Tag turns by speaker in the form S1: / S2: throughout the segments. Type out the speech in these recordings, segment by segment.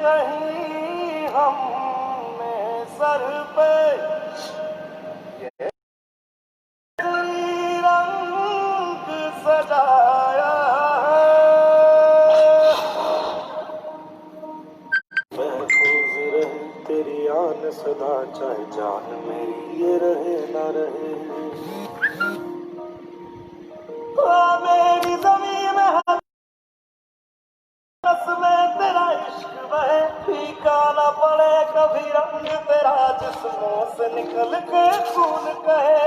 S1: कहीं हमने सर पे ये रंग सजाया महफूज रहे तेरी आन सदा, चाहे जान मेरी ये रहे ना रहे। मेरी जमीन है में तेरा इश्क बहे, फीका ना पड़े कभी रंग तेरा, जिस्मों से निकल के खून कहे।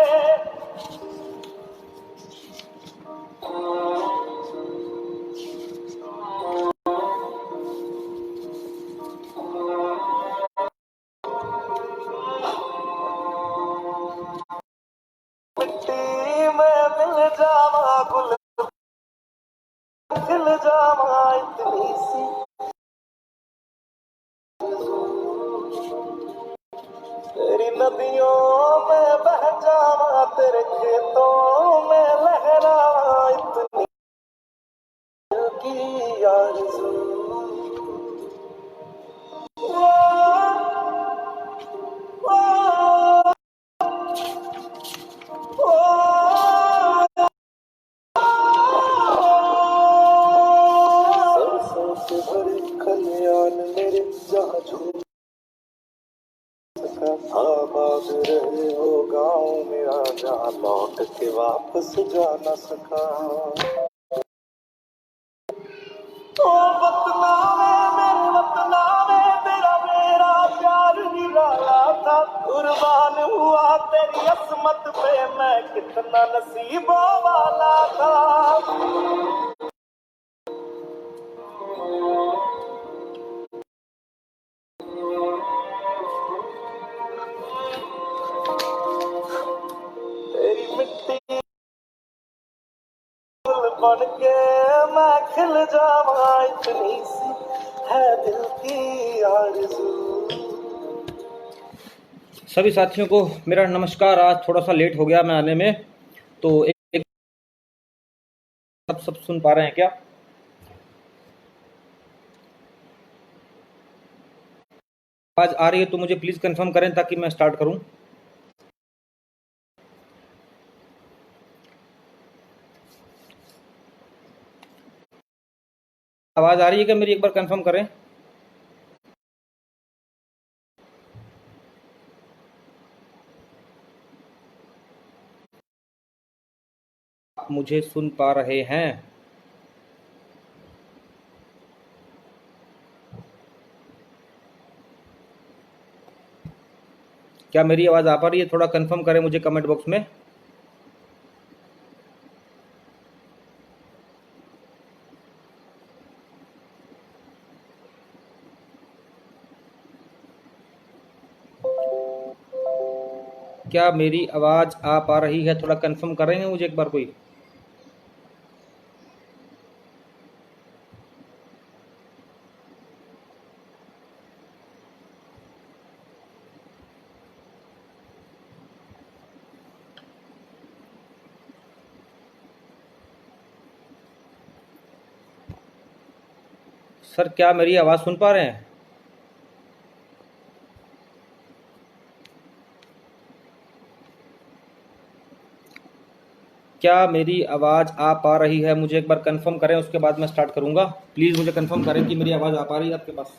S1: मिट्टी में मिल जावा गुल खिल जावा, इतनी सी तेरी नदियों में बह जावा, तेरे खेतों में लहरावा, इतनी दिल की आरज़ू। सरसों से भरे खलियान मेरे, जहाँ झूम आबाद रहे हो गाँव मेरा, जहाँ लौट के वापस जा न सका। ओ वतना में मेरे वतना में तेरा मेरा प्यार निराला था, कुर्बान हुआ तेरी असमत पे मैं कितना नसीबों वाला था। तेरी मिट्टी बन के मैं खिल जावा, इतनी सी है दिल की आरज़ू।
S2: सभी साथियों को मेरा नमस्कार। आज थोड़ा सा लेट हो गया मैं आने में, तो एक सब सुन पा रहे हैं क्या? आवाज आ रही है तो मुझे प्लीज कंफर्म करें ताकि मैं स्टार्ट करूं। आवाज आ रही है क्या मेरी? एक बार कंफर्म करें। मुझे सुन पा रहे हैं? क्या मेरी आवाज आ पा रही है? थोड़ा कंफर्म करें मुझे कमेंट बॉक्स में। क्या मेरी आवाज आ पा रही है? थोड़ा कंफर्म करेंगे मुझे एक बार कोई। सर क्या मेरी आवाज सुन पा रहे हैं? क्या मेरी आवाज आ पा रही है? मुझे एक बार कंफर्म करें, उसके बाद मैं स्टार्ट करूंगा। प्लीज मुझे कंफर्म करें कि मेरी आवाज आ पा रही है आपके पास।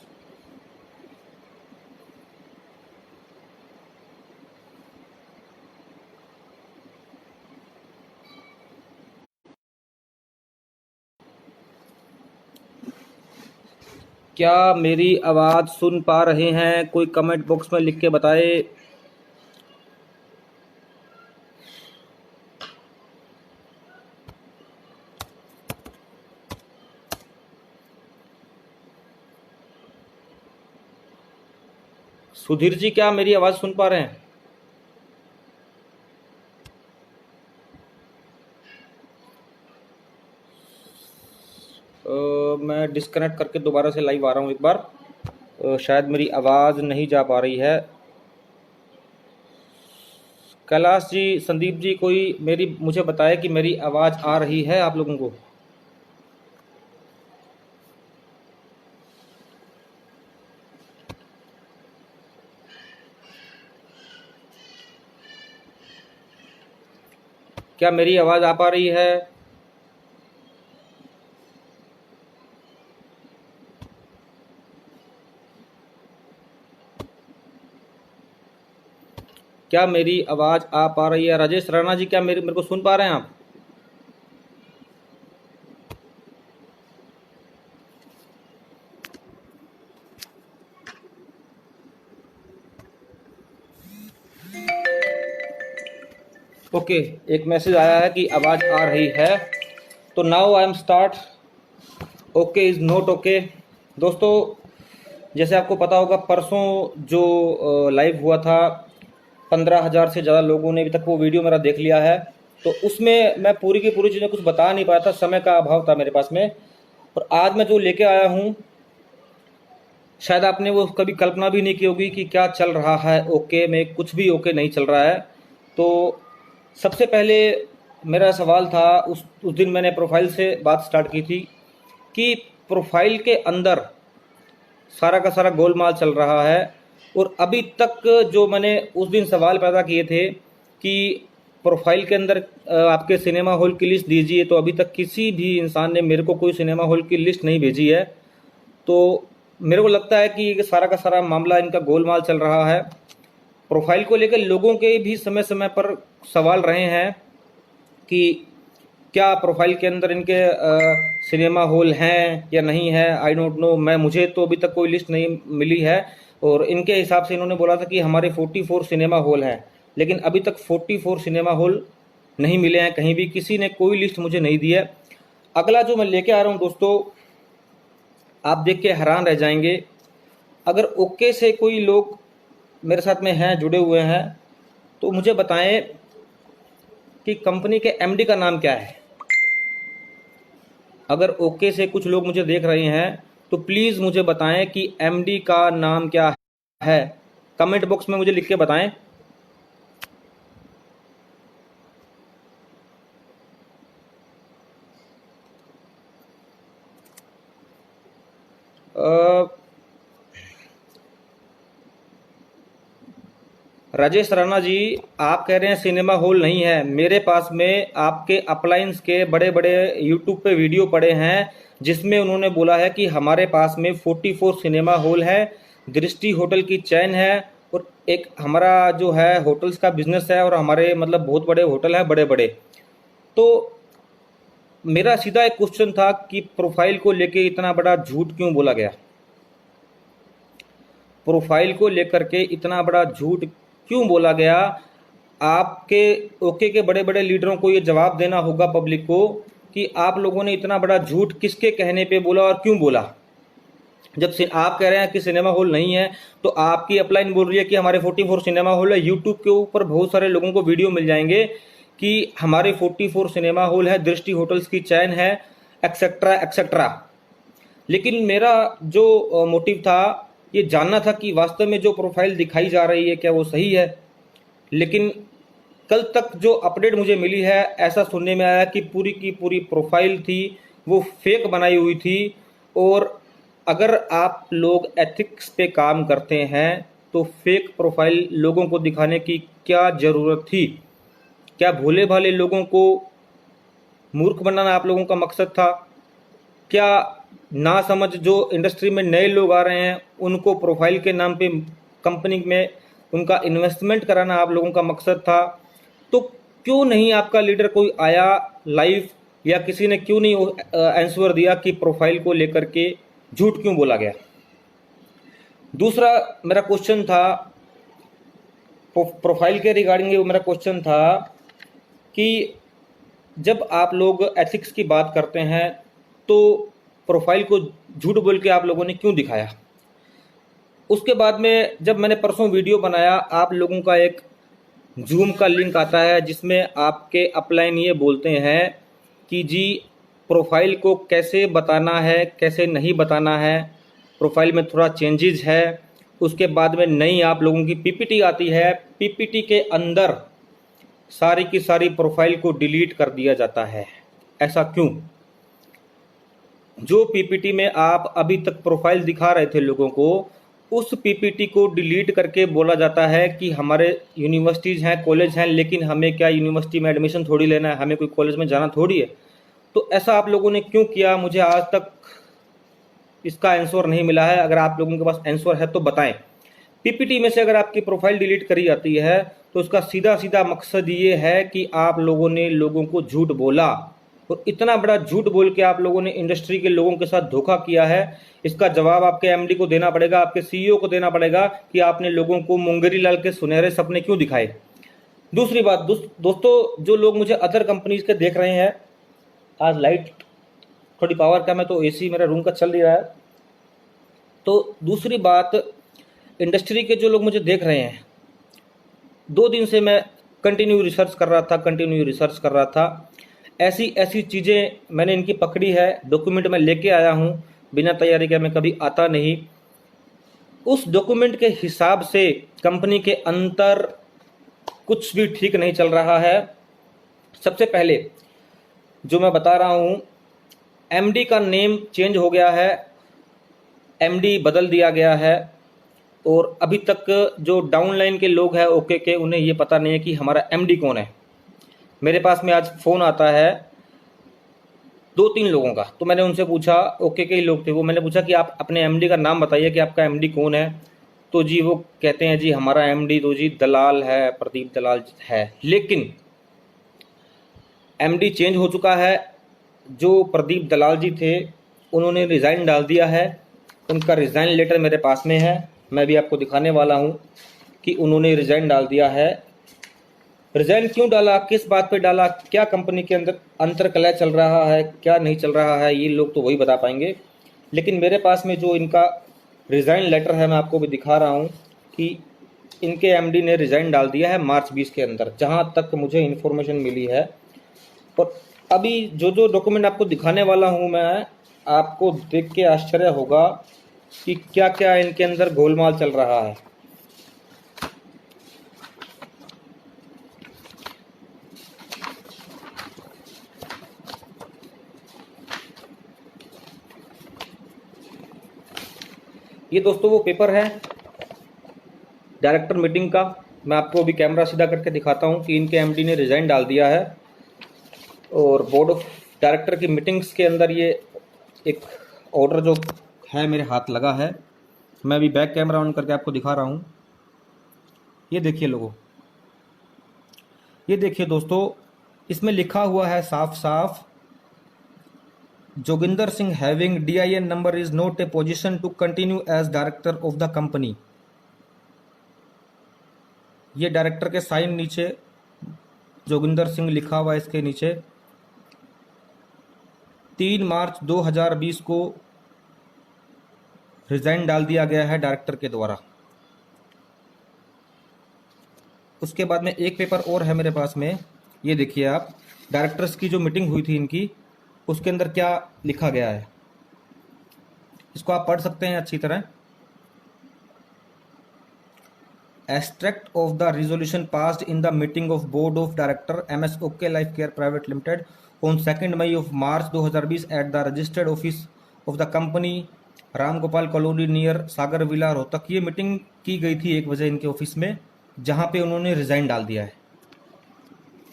S2: क्या मेरी आवाज सुन पा रहे हैं? कोई कमेंट बॉक्स में लिख के बताए। सुधीर जी क्या मेरी आवाज सुन पा रहे हैं? मैं डिस्कनेक्ट करके दोबारा से लाइव आ रहा हूँ एक बार। शायद मेरी आवाज़ नहीं जा पा रही है। कैलाश जी, संदीप जी, कोई मुझे बताए कि मेरी आवाज़ आ रही है आप लोगों को। क्या मेरी आवाज़ आ पा रही है? क्या मेरी आवाज़ आ पा रही है? राजेश राणा जी, क्या मेरे को सुन पा रहे हैं आप? ओके, एक मैसेज आया है कि आवाज़ आ रही है। तो now I am start. Okay is not okay. दोस्तों, जैसे आपको पता होगा, परसों जो लाइव हुआ था, 15,000 से ज़्यादा लोगों ने अभी तक वो वीडियो मेरा देख लिया है। तो उसमें मैं पूरी की पूरी चीज़ें कुछ बता नहीं पाया था, समय का अभाव था मेरे पास में। और आज मैं जो लेके आया हूँ, शायद आपने वो कभी कल्पना भी नहीं की होगी कि क्या चल रहा है ओके में। कुछ भी ओके नहीं चल रहा है। तो सबसे पहले मेरा सवाल था, उस दिन मैंने प्रोफाइल से बात स्टार्ट की थी कि प्रोफाइल के अंदर सारा का सारा गोलमाल चल रहा है। और अभी तक जो मैंने उस दिन सवाल पैदा किए थे कि प्रोफाइल के अंदर आपके सिनेमा हॉल की लिस्ट दीजिए, तो अभी तक किसी भी इंसान ने मेरे को कोई सिनेमा हॉल की लिस्ट नहीं भेजी है। तो मेरे को लगता है कि ये सारा का सारा मामला इनका गोलमाल चल रहा है। प्रोफाइल को लेकर लोगों के भी समय समय पर सवाल रहे हैं कि क्या प्रोफाइल के अंदर इनके सिनेमा हॉल हैं या नहीं है। आई डोंट नो, मुझे तो अभी तक कोई लिस्ट नहीं मिली है। और इनके हिसाब से इन्होंने बोला था कि हमारे 44 सिनेमा हॉल हैं, लेकिन अभी तक 44 सिनेमा हॉल नहीं मिले हैं कहीं भी। किसी ने कोई लिस्ट मुझे नहीं दी है। अगला जो मैं लेके आ रहा हूँ दोस्तों, आप देख के हैरान रह जाएंगे। अगर ओके से कोई लोग मेरे साथ में हैं, जुड़े हुए हैं, तो मुझे बताएं कि कंपनी के एमडी का नाम क्या है। अगर ओके से कुछ लोग मुझे देख रहे हैं तो प्लीज़ मुझे बताएं कि एमडी का नाम क्या है। कमेंट बॉक्स में मुझे लिख के बताएं। राजेश राणा जी, आप कह रहे हैं सिनेमा हॉल नहीं है। मेरे पास में आपके अप्लायंस के बड़े बड़े यूट्यूब पे वीडियो पड़े हैं जिसमें उन्होंने बोला है कि हमारे पास में 44 सिनेमा हॉल है, दृष्टि होटल की चैन है, और एक हमारा जो है होटल्स का बिजनेस है, और हमारे मतलब बहुत बड़े होटल हैं, बड़े बड़े। तो मेरा सीधा एक क्वेश्चन था कि प्रोफाइल को लेके इतना बड़ा झूठ क्यों बोला गया। प्रोफाइल को लेकर के इतना बड़ा झूठ क्यों बोला गया। आपके ओके के बड़े बड़े लीडरों को ये जवाब देना होगा पब्लिक को कि आप लोगों ने इतना बड़ा झूठ किसके कहने पे बोला और क्यों बोला। जब से आप कह रहे हैं कि सिनेमा हॉल नहीं है, तो आपकी अपलाइन बोल रही है कि हमारे 44 सिनेमा हॉल है। यूट्यूब के ऊपर बहुत सारे लोगों को वीडियो मिल जाएंगे कि हमारे 44 सिनेमा हॉल है, दृष्टि होटल्स की चैन है, एक्सेट्रा एक्सेट्रा। लेकिन मेरा जो मोटिव था, ये जानना था कि वास्तव में जो प्रोफाइल दिखाई जा रही है क्या वो सही है। लेकिन कल तक जो अपडेट मुझे मिली है, ऐसा सुनने में आया कि पूरी की पूरी प्रोफाइल थी वो फेक बनाई हुई थी। और अगर आप लोग एथिक्स पे काम करते हैं तो फेक प्रोफाइल लोगों को दिखाने की क्या ज़रूरत थी। क्या भोले भाले लोगों को मूर्ख बनाना आप लोगों का मकसद था? क्या ना समझ जो इंडस्ट्री में नए लोग आ रहे हैं उनको प्रोफाइल के नाम पे कंपनी में उनका इन्वेस्टमेंट कराना आप लोगों का मकसद था? तो क्यों नहीं आपका लीडर कोई आया लाइव, या किसी ने क्यों नहीं आंसर दिया कि प्रोफाइल को लेकर के झूठ क्यों बोला गया। दूसरा मेरा क्वेश्चन था प्रोफाइल के रिगार्डिंग, मेरा क्वेश्चन था कि जब आप लोग एथिक्स की बात करते हैं तो प्रोफाइल को झूठ बोल के आप लोगों ने क्यों दिखाया। उसके बाद में जब मैंने परसों वीडियो बनाया, आप लोगों का एक जूम का लिंक आता है जिसमें आपके अपलाइन ये बोलते हैं कि जी प्रोफाइल को कैसे बताना है, कैसे नहीं बताना है, प्रोफाइल में थोड़ा चेंजेस है। उसके बाद में नई आप लोगों की पीपीटी आती है, पीपीटी के अंदर सारी की सारी प्रोफाइल को डिलीट कर दिया जाता है। ऐसा क्यों? जो पीपीटी में आप अभी तक प्रोफाइल दिखा रहे थे लोगों को, उस पीपीटी को डिलीट करके बोला जाता है कि हमारे यूनिवर्सिटीज़ हैं, कॉलेज हैं, लेकिन हमें क्या यूनिवर्सिटी में एडमिशन थोड़ी लेना है, हमें कोई कॉलेज में जाना थोड़ी है। तो ऐसा आप लोगों ने क्यों किया, मुझे आज तक इसका आंसर नहीं मिला है। अगर आप लोगों के पास आंसर है तो बताएं। पीपीटी में से अगर आपकी प्रोफाइल डिलीट करी जाती है तो उसका सीधा सीधा मकसद ये है कि आप लोगों ने लोगों को झूठ बोला, और इतना बड़ा झूठ बोल के आप लोगों ने इंडस्ट्री के लोगों के साथ धोखा किया है। इसका जवाब आपके एमडी को देना पड़ेगा, आपके सीईओ को देना पड़ेगा कि आपने लोगों को मुंगेरी लाल के सुनहरे सपने क्यों दिखाए। दूसरी बात दोस्तों, जो लोग मुझे अदर कंपनीज के देख रहे हैं, आज लाइट थोड़ी पावर कम है तो एसी मेरा रूम का चल नहीं रहा है। तो दूसरी बात, इंडस्ट्री के जो लोग मुझे देख रहे हैं, 2 दिन से मैं कंटिन्यू रिसर्च कर रहा था। ऐसी ऐसी चीज़ें मैंने इनकी पकड़ी है, डॉक्यूमेंट में लेके आया हूँ, बिना तैयारी के मैं कभी आता नहीं। उस डॉक्यूमेंट के हिसाब से कंपनी के अंदर कुछ भी ठीक नहीं चल रहा है। सबसे पहले जो मैं बता रहा हूँ, एमडी का नेम चेंज हो गया है, एमडी बदल दिया गया है, और अभी तक जो डाउनलाइन के लोग हैं ओके के, उन्हें ये पता नहीं है कि हमारा एमडी कौन है। मेरे पास में आज फ़ोन आता है 2-3 लोगों का, तो मैंने उनसे पूछा, ओके के ही लोग थे वो, मैंने पूछा कि आप अपने एमडी का नाम बताइए कि आपका एमडी कौन है। तो जी वो कहते हैं जी हमारा एमडी तो जी दलाल है, प्रदीप दलाल है। लेकिन एमडी चेंज हो चुका है। जो प्रदीप दलाल जी थे उन्होंने रिज़ाइन डाल दिया है। उनका रिज़ाइन लेटर मेरे पास में है, मैं भी आपको दिखाने वाला हूं कि उन्होंने रिज़ाइन डाल दिया है। रिज़ाइन क्यों डाला, किस बात पे डाला, क्या कंपनी के अंदर अंतरकलह चल रहा है, क्या नहीं चल रहा है, ये लोग तो वही बता पाएंगे। लेकिन मेरे पास में जो इनका रिज़ाइन लेटर है, मैं आपको भी दिखा रहा हूँ कि इनके एमडी ने रिज़ाइन डाल दिया है मार्च 20 के अंदर, जहाँ तक मुझे इन्फॉर्मेशन मिली है। और अभी जो जो डॉक्यूमेंट आपको दिखाने वाला हूँ मैं, आपको देख के आश्चर्य होगा कि क्या क्या इनके अंदर गोलमाल चल रहा है। ये दोस्तों वो पेपर है डायरेक्टर मीटिंग का। मैं आपको अभी कैमरा सीधा करके दिखाता हूँ कि इनके एमडी ने रिज़ाइन डाल दिया है, और बोर्ड ऑफ डायरेक्टर की मीटिंग्स के अंदर ये एक ऑर्डर जो है मेरे हाथ लगा है। मैं अभी बैक कैमरा ऑन करके आपको दिखा रहा हूँ। ये देखिए लोगों, ये देखिए दोस्तों, इसमें लिखा हुआ है साफ साफ, Joginder Singh having DIN number is not a position to continue as director of the company. ये डायरेक्टर के साइन नीचे जोगिंदर सिंह लिखा हुआ है, इसके नीचे 3 मार्च 2020 को रिजाइन डाल दिया गया है डायरेक्टर के द्वारा। उसके बाद में एक पेपर और है मेरे पास में, ये देखिए आप, डायरेक्टर्स की जो मीटिंग हुई थी इनकी, उसके अंदर क्या लिखा गया है, इसको आप पढ़ सकते हैं अच्छी तरह। Extract of the resolution passed in the meeting of board of director MS OK life care private limited on 2 May of March 2020 at the registered office of the company, Ram Gopal colony near Sagar villa Rohtak. ये meeting की गई थी 1 बजे इनके office में, जहां पे उन्होंने रिजाइन डाल दिया है।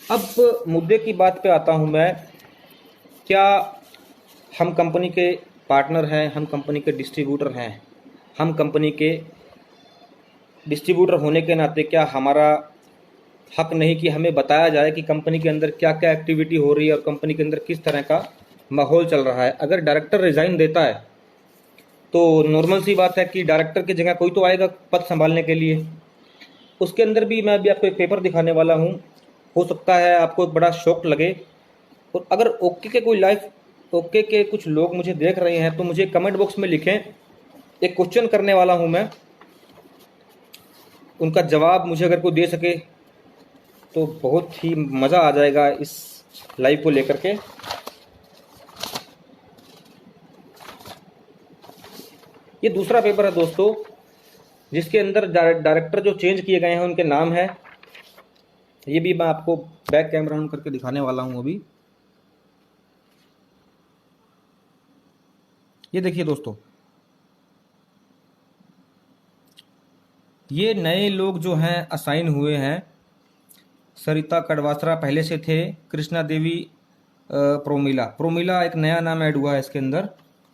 S2: अब मुद्दे की बात पे आता हूं मैं, क्या हम कंपनी के पार्टनर हैं, हम कंपनी के डिस्ट्रीब्यूटर हैं, हम कंपनी के डिस्ट्रीब्यूटर होने के नाते क्या हमारा हक नहीं कि हमें बताया जाए कि कंपनी के अंदर क्या क्या एक्टिविटी हो रही है और कंपनी के अंदर किस तरह का माहौल चल रहा है। अगर डायरेक्टर रिजाइन देता है तो नॉर्मल सी बात है कि डायरेक्टर की जगह कोई तो आएगा पद संभालने के लिए। उसके अंदर भी मैं अभी आपको एक पेपर दिखाने वाला हूँ, हो सकता है आपको एक बड़ा शौक लगे। और अगर ओके के कोई लाइफ ओके के कुछ लोग मुझे देख रहे हैं तो मुझे कमेंट बॉक्स में लिखें, एक क्वेश्चन करने वाला हूँ मैं, उनका जवाब मुझे अगर कोई दे सके तो बहुत ही मज़ा आ जाएगा इस लाइव को लेकर के। ये दूसरा पेपर है दोस्तों, जिसके अंदर डायरेक्टर जो चेंज किए गए हैं उनके नाम है। ये भी मैं आपको बैक कैमरा ऑन करके दिखाने वाला हूँ अभी। ये देखिए दोस्तों, ये नए लोग जो हैं असाइन हुए हैं, सरिता कड़वासरा पहले से थे, कृष्णा देवी, प्रोमिला। प्रोमिला एक नया नाम ऐड हुआ है इसके अंदर।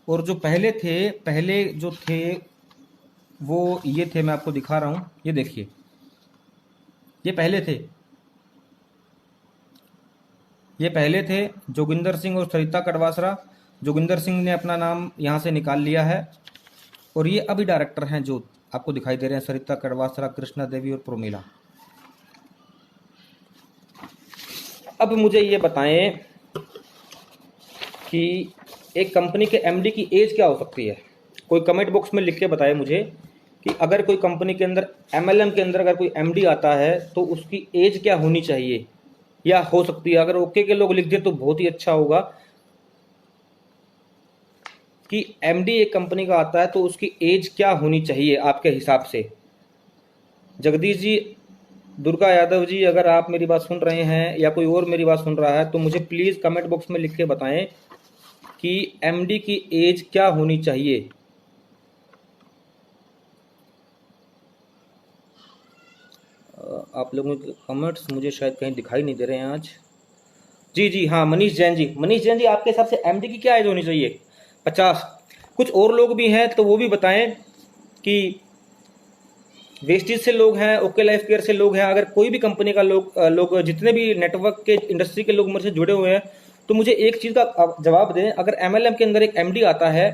S2: और जो पहले जो थे वो ये थे, मैं आपको दिखा रहा हूँ, ये देखिए, ये पहले थे जोगिंदर सिंह और सरिता कड़वासरा। जोगिंदर सिंह ने अपना नाम यहाँ से निकाल लिया है, और ये अभी डायरेक्टर हैं जो आपको दिखाई दे रहे हैं, सरिता कड़वासरा, कृष्णा देवी और प्रोमिला। अब मुझे ये बताएं कि एक कंपनी के एमडी की एज क्या हो सकती है। कोई कमेंट बॉक्स में लिख के बताए मुझे कि अगर कोई कंपनी के अंदर, एमएलएम के अंदर अगर कोई एमडी आता है तो उसकी एज क्या होनी चाहिए या हो सकती है। अगर ओके के लोग लिख दे तो बहुत ही अच्छा होगा कि एमडी एक कंपनी का आता है तो उसकी एज क्या होनी चाहिए आपके हिसाब से। जगदीश जी, दुर्गा यादव जी, अगर आप मेरी बात सुन रहे हैं या कोई और मेरी बात सुन रहा है तो मुझे प्लीज़ कमेंट बॉक्स में लिख के बताएं कि एमडी की एज क्या होनी चाहिए। आप लोगों के कमेंट्स मुझे शायद कहीं दिखाई नहीं दे रहे हैं आज। जी हाँ, मनीष जैन जी, आपके हिसाब से एमडी की क्या एज होनी चाहिए? 50। कुछ और लोग भी हैं तो वो भी बताएं कि वेस्टेज से लोग हैं, ओके लाइफ केयर से लोग हैं, अगर कोई भी कंपनी का लोग जितने भी नेटवर्क के इंडस्ट्री के लोग मेरे से जुड़े हुए हैं तो मुझे एक चीज़ का जवाब दें। अगर एमएलएम के अंदर एक एमडी आता है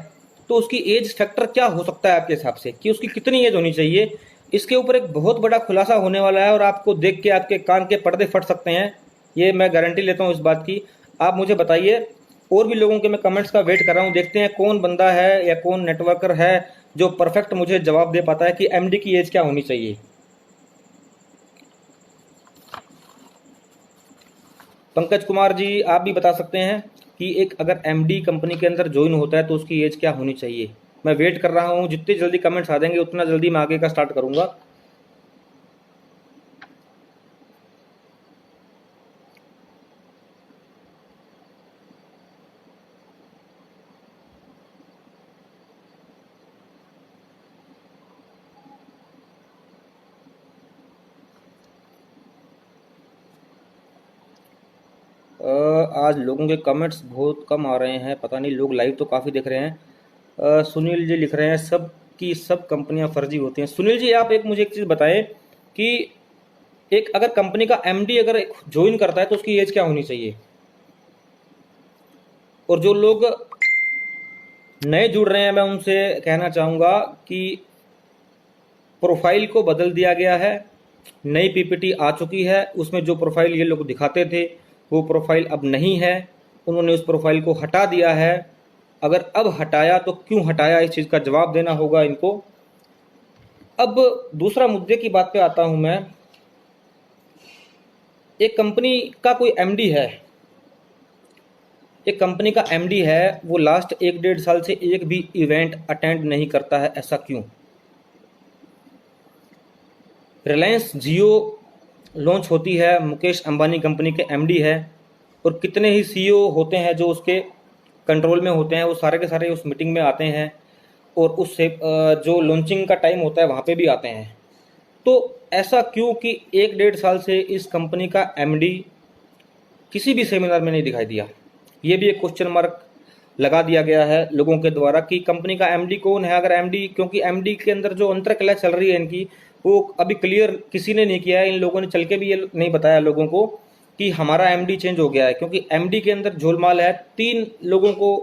S2: तो उसकी एज फैक्टर क्या हो सकता है आपके हिसाब से, कि उसकी कितनी एज होनी चाहिए? इसके ऊपर एक बहुत बड़ा खुलासा होने वाला है और आपको देख के आपके कान के पर्दे फट सकते हैं, ये मैं गारंटी लेता हूँ इस बात की। आप मुझे बताइए, और भी लोगों के मैं कमेंट्स का वेट कर रहा हूँ, देखते हैं कौन बंदा है या कौन नेटवर्कर है जो परफेक्ट मुझे जवाब दे पाता है कि एमडी की एज क्या होनी चाहिए। पंकज कुमार जी, आप भी बता सकते हैं कि एक अगर एमडी कंपनी के अंदर ज्वाइन होता है तो उसकी एज क्या होनी चाहिए। मैं वेट कर रहा हूँ, जितनी जल्दी कमेंट्स आ जाएंगे उतना जल्दी मैं आगे का स्टार्ट करूंगा। आज लोगों के कमेंट्स बहुत कम आ रहे हैं, पता नहीं, लोग लाइव तो काफ़ी देख रहे हैं। सुनील जी लिख रहे हैं सब की सब कंपनियां फर्जी होती हैं। सुनील जी, आप मुझे एक चीज़ बताएं कि एक अगर कंपनी का एमडी अगर ज्वाइन करता है तो उसकी एज क्या होनी चाहिए? और जो लोग नए जुड़ रहे हैं मैं उनसे कहना चाहूँगा कि प्रोफाइल को बदल दिया गया है, नई पीपीटी आ चुकी है, उसमें जो प्रोफाइल ये लोग दिखाते थे वो प्रोफाइल अब नहीं है, उन्होंने उस प्रोफाइल को हटा दिया है। अगर अब हटाया तो क्यों हटाया, इस चीज़ का जवाब देना होगा इनको। अब दूसरा मुद्दे की बात पे आता हूं मैं। एक कंपनी का कोई एमडी है, एक कंपनी का एमडी है, वो लास्ट 1-1.5 साल से एक भी इवेंट अटेंड नहीं करता है, ऐसा क्यों? रिलायंस जियो लॉन्च होती है, मुकेश अंबानी कंपनी के एमडी है, और कितने ही सीईओ होते हैं जो उसके कंट्रोल में होते हैं, वो सारे के सारे उस मीटिंग में आते हैं और उससे जो लॉन्चिंग का टाइम होता है वहाँ पे भी आते हैं। तो ऐसा क्यों कि 1-1.5 साल से इस कंपनी का एमडी किसी भी सेमिनार में नहीं दिखाई दिया? ये भी एक क्वेश्चन मार्क लगा दिया गया है लोगों के द्वारा कि कंपनी का एमडी कौन है। अगर एमडी, क्योंकि एमडी के अंदर जो अंतर्क्रिया चल रही है इनकी, वो अभी क्लियर किसी ने नहीं किया है। इन लोगों ने चल के भी ये नहीं बताया लोगों को कि हमारा एमडी चेंज हो गया है, क्योंकि एमडी के अंदर झोलमाल है। 3 लोगों को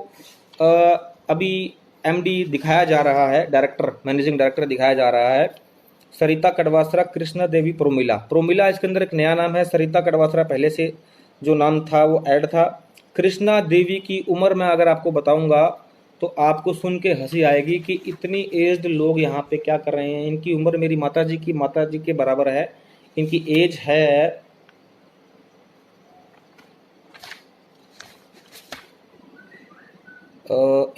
S2: अभी एमडी दिखाया जा रहा है, डायरेक्टर, मैनेजिंग डायरेक्टर दिखाया जा रहा है। सरिता कड़वासरा, कृष्णा देवी, प्रोमिला इसके अंदर एक नया नाम है। सरिता कड़वासरा पहले से जो नाम था वो ऐड था। कृष्णा देवी की उम्र मैं अगर आपको बताऊंगा तो आपको सुन के हंसी आएगी कि इतनी एज्ड लोग यहाँ पे क्या कर रहे हैं। इनकी उम्र मेरी माताजी के बराबर है। इनकी एज है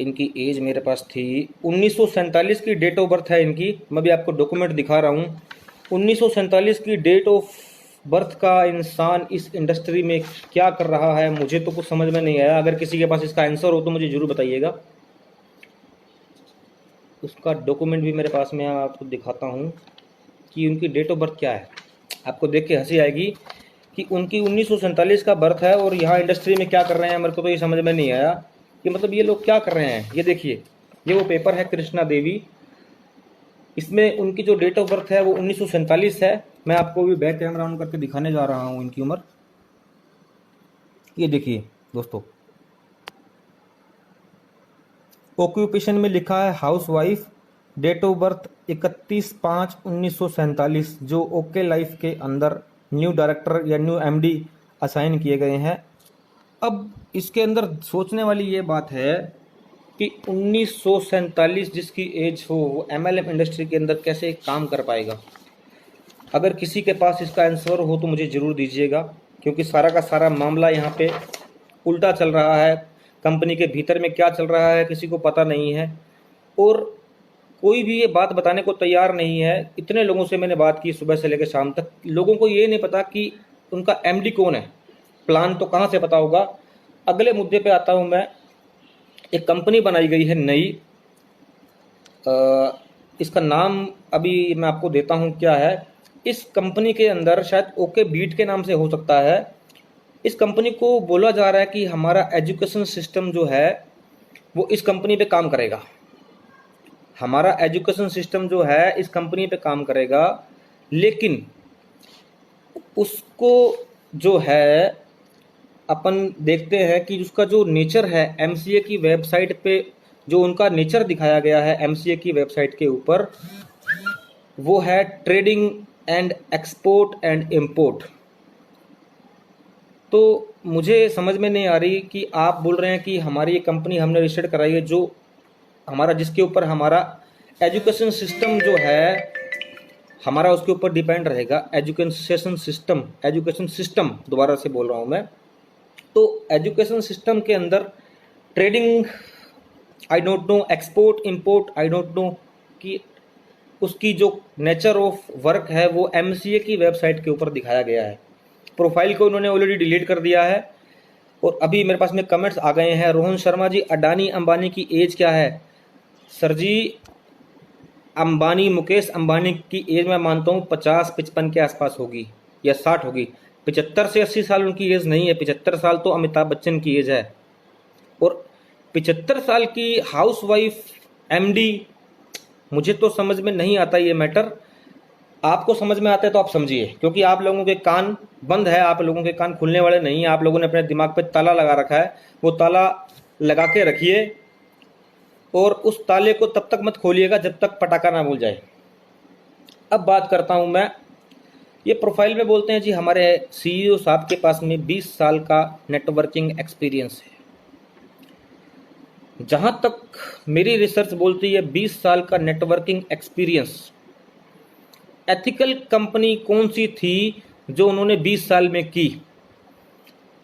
S2: इनकी एज मेरे पास थी 1947 की डेट ऑफ बर्थ है इनकी। मैं भी आपको डॉक्यूमेंट दिखा रहा हूँ। 1947 की डेट ऑफ बर्थ का इंसान इस इंडस्ट्री में क्या कर रहा है, मुझे तो कुछ समझ में नहीं आया। अगर किसी के पास इसका आंसर हो तो मुझे जरूर बताइएगा। उसका डॉक्यूमेंट भी मेरे पास में आपको दिखाता हूँ। कि उनकी डेट ऑफ बर्थ क्या है। आपको देख के हंसी आएगी कि उनकी 1947 का बर्थ है और यहाँ इंडस्ट्री में क्या कर रहे हैं, मेरे को तो ये समझ में नहीं आया कि मतलब ये लोग क्या कर रहे हैं। ये देखिए, ये वो पेपर है कृष्णा देवी, इसमें उनकी जो डेट ऑफ बर्थ है वो 1947 है। मैं आपको भी बैक कैमरा ऑन करके दिखाने जा रहा हूँ इनकी उम्र। ये देखिए दोस्तों, ऑक्यूपेशन में लिखा है housewife, date of birth 31/5/1947, जो ओके लाइफ के अंदर न्यू डायरेक्टर या न्यू एमडी असाइन किए गए हैं। अब इसके अंदर सोचने वाली ये बात है कि 1947 जिसकी एज हो वो एमएलएम इंडस्ट्री के अंदर कैसे काम कर पाएगा। अगर किसी के पास इसका आंसर हो तो मुझे ज़रूर दीजिएगा, क्योंकि सारा का सारा मामला यहाँ पे उल्टा चल रहा है। कंपनी के भीतर में क्या चल रहा है किसी को पता नहीं है और कोई भी ये बात बताने को तैयार नहीं है। इतने लोगों से मैंने बात की सुबह से लेकर शाम तक, लोगों को ये नहीं पता कि उनका एमडी कौन है। प्लान तो कहाँ से पता होगा। अगले मुद्दे पे आता हूँ मैं। एक कंपनी बनाई गई है नई, इसका नाम अभी मैं आपको देता हूँ क्या है। इस कंपनी के अंदर शायद ओके बीट के नाम से हो सकता है। इस कंपनी को बोला जा रहा है कि हमारा एजुकेशन सिस्टम जो है वो इस कंपनी पे काम करेगा। हमारा एजुकेशन सिस्टम जो है इस कंपनी पे काम करेगा, लेकिन उसको जो है अपन देखते हैं कि उसका जो नेचर है एमसीए की वेबसाइट पे, जो उनका नेचर दिखाया गया है एमसीए की वेबसाइट के ऊपर, वो है trading and export and import. तो मुझे समझ में नहीं आ रही कि आप बोल रहे हैं कि हमारी ये कंपनी हमने रजिस्टर्ड कराई है, जो हमारा जिसके ऊपर हमारा एजुकेशन सिस्टम जो है हमारा उसके ऊपर डिपेंड रहेगा। एजुकेशन सिस्टम दोबारा से बोल रहा हूँ मैं। तो एजुकेशन सिस्टम के अंदर trading I don't know, export import I don't know, कि उसकी जो नेचर ऑफ वर्क है वो एमसीए की वेबसाइट के ऊपर दिखाया गया है। प्रोफाइल को उन्होंने ऑलरेडी डिलीट कर दिया है और अभी मेरे पास में कमेंट्स आ गए हैं। रोहन शर्मा जी, अडानी अंबानी की एज क्या है? सर जी, अंबानी मुकेश अंबानी की एज मैं मानता हूँ 50-55 के आसपास होगी या 60 होगी। 75 से 80 साल उनकी एज नहीं है। 75 साल तो अमिताभ बच्चन की एज है और 75 साल की हाउस वाइफ एमडी, मुझे तो समझ में नहीं आता ये मैटर। आपको समझ में आता है तो आप समझिए, क्योंकि आप लोगों के कान बंद है, आप लोगों के कान खुलने वाले नहीं है। आप लोगों ने अपने दिमाग पे ताला लगा रखा है, वो ताला लगा के रखिए और उस ताले को तब तक मत खोलिएगा जब तक पटाखा ना बोल जाए। अब बात करता हूं मैं। ये प्रोफाइल में बोलते हैं जी हमारे सीईओ साहब के पास में 20 साल का नेटवर्किंग एक्सपीरियंस है। जहां तक मेरी रिसर्च बोलती है 20 साल का नेटवर्किंग एक्सपीरियंस। एथिकल कंपनी कौन सी थी जो उन्होंने 20 साल में की?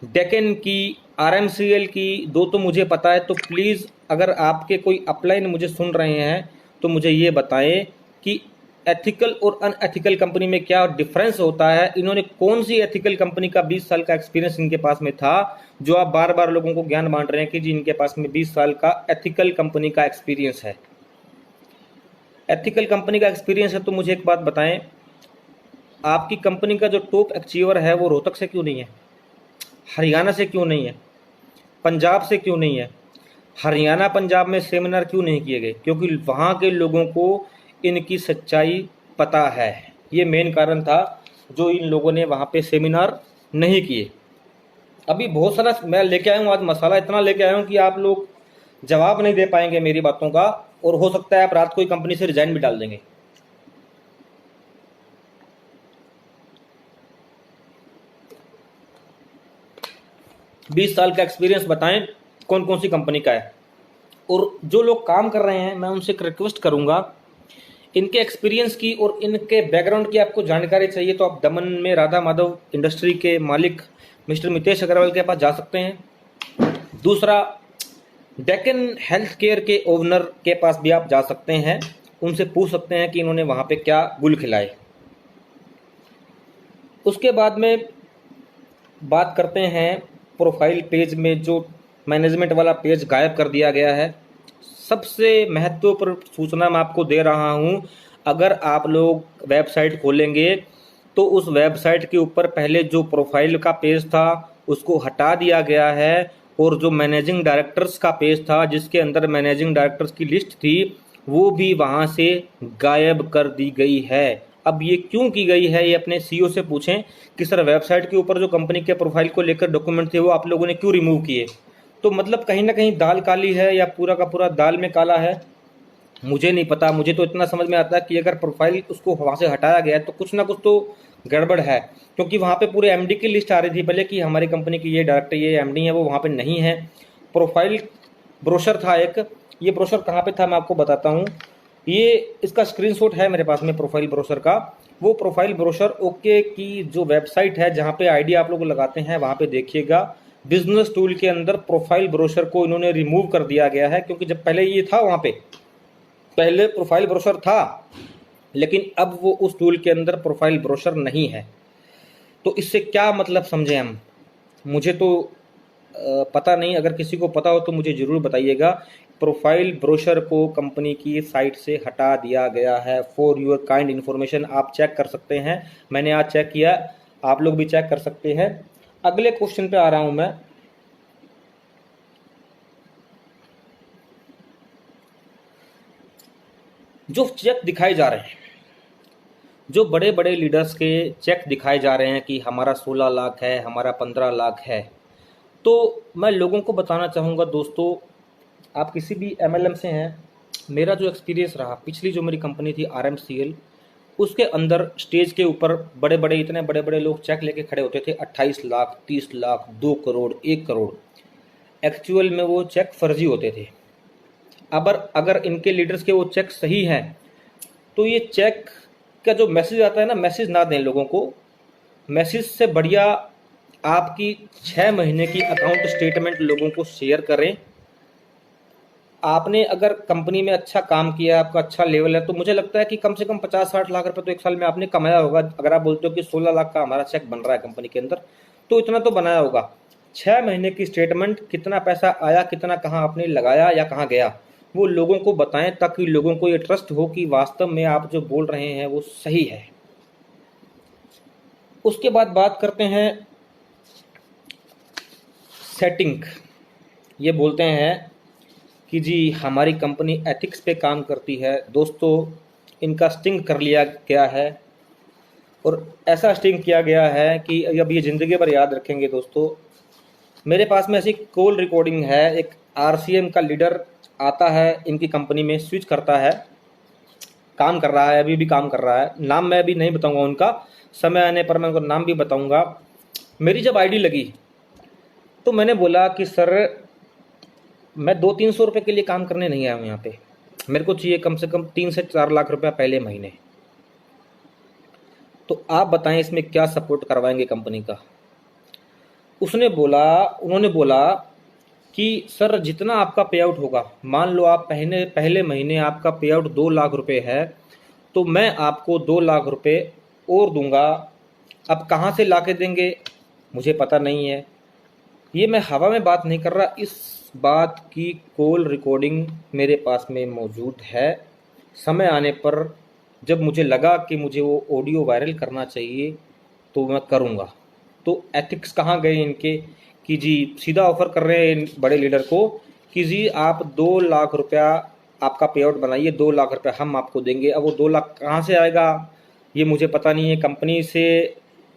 S2: डेकन की, आरएमसीएल की, दो तो मुझे पता है। तो प्लीज़ अगर आपके कोई अपलाइन मुझे सुन रहे हैं तो मुझे ये बताएं कि एथिकल और अनएथिकल कंपनी में क्या डिफरेंस होता है। इन्होंने कौन सी एथिकल कंपनी का 20 साल का एक्सपीरियंस इनके पास में था, जो आप बार बार लोगों को ज्ञान बांट रहे हैं कि जी इनके पास में 20 साल का एथिकल कंपनी का एक्सपीरियंस है। एथिकल कंपनी का एक्सपीरियंस है तो मुझे एक बात बताएं, आपकी कंपनी का जो टॉप अचीवर है वो रोहतक से क्यों नहीं है? हरियाणा से क्यों नहीं है? पंजाब से क्यों नहीं है? हरियाणा पंजाब में सेमिनार क्यों नहीं किए गए? क्योंकि वहाँ के लोगों को इनकी सच्चाई पता है। ये मेन कारण था जो इन लोगों ने वहाँ पे सेमिनार नहीं किए। अभी बहुत सारा मैं लेके आया हूँ, आज मसाला इतना लेके आया हूँ कि आप लोग जवाब नहीं दे पाएंगे मेरी बातों का, और हो सकता है आप रात को ही कंपनी से रिजाइन भी डाल देंगे। बीस साल का एक्सपीरियंस बताएं कौन कौन सी कंपनी का है। और जो लोग काम कर रहे हैं मैं उनसे एक रिक्वेस्ट करूंगा, इनके एक्सपीरियंस की और इनके बैकग्राउंड की आपको जानकारी चाहिए तो आप दमन में राधा माधव इंडस्ट्री के मालिक मिस्टर मितेश अग्रवाल के पास जा सकते हैं। दूसरा, डेकन हेल्थ केयर के ओनर के पास भी आप जा सकते हैं, उनसे पूछ सकते हैं कि इन्होंने वहाँ पे क्या गुल खिलाए। उसके बाद में बात करते हैं प्रोफाइल पेज में जो मैनेजमेंट वाला पेज गायब कर दिया गया है। सबसे महत्वपूर्ण सूचना मैं आपको दे रहा हूं, अगर आप लोग वेबसाइट खोलेंगे तो उस वेबसाइट के ऊपर पहले जो प्रोफाइल का पेज था उसको हटा दिया गया है, और जो मैनेजिंग डायरेक्टर्स का पेज था जिसके अंदर मैनेजिंग डायरेक्टर्स की लिस्ट थी वो भी वहाँ से गायब कर दी गई है। अब ये क्यों की गई है, ये अपने सीईओ से पूछें कि सर वेबसाइट के ऊपर जो कंपनी के प्रोफाइल को लेकर डॉक्यूमेंट थे वो आप लोगों ने क्यों रिमूव किए। तो मतलब कहीं ना कहीं दाल काली है या पूरा का पूरा दाल में काला है, मुझे नहीं पता। मुझे तो इतना समझ में आता है कि अगर प्रोफाइल उसको वहाँ से हटाया गया है तो कुछ ना कुछ तो गड़बड़ है, क्योंकि वहाँ पे पूरे एमडी की लिस्ट आ रही थी पहले कि हमारी कंपनी की ये डायरेक्टर ये एमडी है, वो वहाँ पे नहीं है। प्रोफाइल ब्रोशर था एक, ये ब्रोशर कहाँ पे था मैं आपको बताता हूँ। ये इसका स्क्रीनशॉट है मेरे पास में प्रोफाइल ब्रोशर का। वो प्रोफाइल ब्रोशर ओके की जो वेबसाइट है जहाँ पे आईडी आप लोग लगाते हैं वहाँ पे देखिएगा, बिजनेस टूल के अंदर प्रोफाइल ब्रोशर को इन्होंने रिमूव कर दिया गया है, क्योंकि जब पहले ये था वहाँ पे पहले प्रोफाइल ब्रोशर था, लेकिन अब वो उस टूल के अंदर प्रोफाइल ब्रोशर नहीं है। तो इससे क्या मतलब समझे हम, मुझे तो पता नहीं, अगर किसी को पता हो तो मुझे ज़रूर बताइएगा। प्रोफाइल ब्रोशर को कंपनी की साइट से हटा दिया गया है। फॉर योर काइंड इन्फॉर्मेशन, आप चेक कर सकते हैं, मैंने आज चेक किया, आप लोग भी चेक कर सकते हैं। अगले क्वेश्चन पे आ रहा हूं मैं। जो चेक दिखाए जा रहे हैं, जो बड़े बड़े लीडर्स के चेक दिखाए जा रहे हैं कि हमारा 16 लाख है, हमारा 15 लाख है, तो मैं लोगों को बताना चाहूँगा दोस्तों, आप किसी भी एमएलएम से हैं, मेरा जो एक्सपीरियंस रहा पिछली जो मेरी कंपनी थी आरएमसीएल, उसके अंदर स्टेज के ऊपर बड़े बड़े इतने बड़े बड़े लोग चेक लेके खड़े होते थे, 28 लाख, 30 लाख, 2 करोड़, 1 करोड़। एक्चुअल में वो चेक फर्जी होते थे। अगर इनके लीडर्स के वो चेक सही हैं तो ये चेक का जो मैसेज आता है ना, मैसेज ना दें लोगों को। मैसेज से बढ़िया आपकी 6 महीने की अकाउंट स्टेटमेंट लोगों को शेयर करें। आपने अगर कंपनी में अच्छा काम किया, आपका अच्छा लेवल है, तो मुझे लगता है कि कम से कम 50-60 लाख रुपए तो एक साल में आपने कमाया होगा। अगर आप बोलते हो कि 16 लाख का हमारा चेक बन रहा है कंपनी के अंदर, तो इतना तो बनाया होगा। 6 महीने की स्टेटमेंट, कितना पैसा आया, कितना कहाँ आपने लगाया या कहाँ गया, वो लोगों को बताएं, ताकि लोगों को ये ट्रस्ट हो कि वास्तव में आप जो बोल रहे हैं वो सही है। उसके बाद बात करते हैं सेटिंग। ये बोलते हैं कि जी हमारी कंपनी एथिक्स पे काम करती है। दोस्तों, इनका स्टिंग कर लिया गया है, और ऐसा स्टिंग किया गया है कि अब ये ज़िंदगी भर याद रखेंगे। दोस्तों, मेरे पास में ऐसी कॉल रिकॉर्डिंग है, एक आरसीएम का लीडर आता है इनकी कंपनी में, स्विच करता है, काम कर रहा है, अभी भी काम कर रहा है। नाम मैं अभी नहीं बताऊंगा उनका, समय आने पर मैं उनका नाम भी बताऊंगा। मेरी जब आईडी लगी तो मैंने बोला कि सर मैं 200-300 रुपये के लिए काम करने नहीं आया हूँ यहाँ पे, मेरे को चाहिए कम से कम 3 से 4 लाख रुपया पहले महीने। तो आप बताएं इसमें क्या सपोर्ट करवाएंगे कंपनी का। उन्होंने बोला कि सर जितना आपका पे आउट होगा, मान लो आप पहले महीने आपका पे आउट 2 लाख रुपए है, तो मैं आपको 2 लाख रुपए और दूंगा। अब कहाँ से ला के देंगे मुझे पता नहीं है, ये मैं हवा में बात नहीं कर रहा, इस बात की कॉल रिकॉर्डिंग मेरे पास में मौजूद है। समय आने पर जब मुझे लगा कि मुझे वो ऑडियो वायरल करना चाहिए तो मैं करूँगा। तो एथिक्स कहाँ गए इनके कि जी सीधा ऑफर कर रहे हैं इन बड़े लीडर को कि जी आप 2 लाख रुपया आपका पे आउट बनाइए, 2 लाख रुपया हम आपको देंगे। अब वो 2 लाख कहाँ से आएगा ये मुझे पता नहीं है। कंपनी से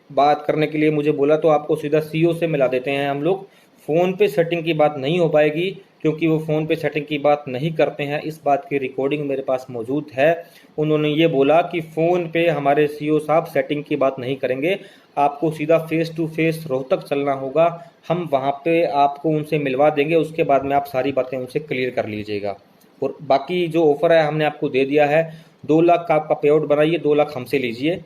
S2: बात करने के लिए मुझे बोला तो आपको सीधा सीईओ से मिला देते हैं हम लोग, फ़ोन पे सेटिंग की बात नहीं हो पाएगी, क्योंकि वो फ़ोन पे सेटिंग की बात नहीं करते हैं। इस बात की रिकॉर्डिंग मेरे पास मौजूद है। उन्होंने ये बोला कि फ़ोन पे हमारे सीईओ साहब सेटिंग की बात नहीं करेंगे, आपको सीधा फेस टू फेस रोहतक चलना होगा, हम वहाँ पे आपको उनसे मिलवा देंगे, उसके बाद में आप सारी बातें उनसे क्लियर कर लीजिएगा। और बाकी जो ऑफ़र है हमने आपको दे दिया है, 2 लाख का आपका पे आउट बनाइए, 2 लाख हमसे लीजिए।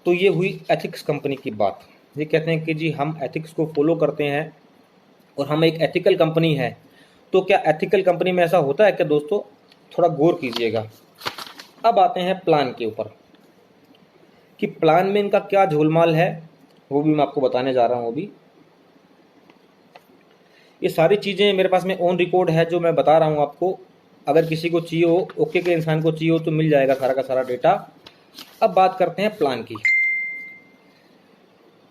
S2: तो ये हुई एथिक्स कंपनी की बात। ये कहते हैं कि जी हम एथिक्स को फॉलो करते हैं और हम एक एथिकल कंपनी है। तो क्या एथिकल कंपनी में ऐसा होता है क्या दोस्तों? थोड़ा गौर कीजिएगा। अब आते हैं प्लान के ऊपर कि प्लान में इनका क्या झोलमाल है, वो भी मैं आपको बताने जा रहा हूँ। अभी ये सारी चीज़ें मेरे पास में ऑन रिकॉर्ड है जो मैं बता रहा हूँ आपको। अगर किसी को चाहिए हो, ओके के इंसान को चाहिए हो तो मिल जाएगा सारा का सारा डेटा। अब बात करते हैं प्लान की।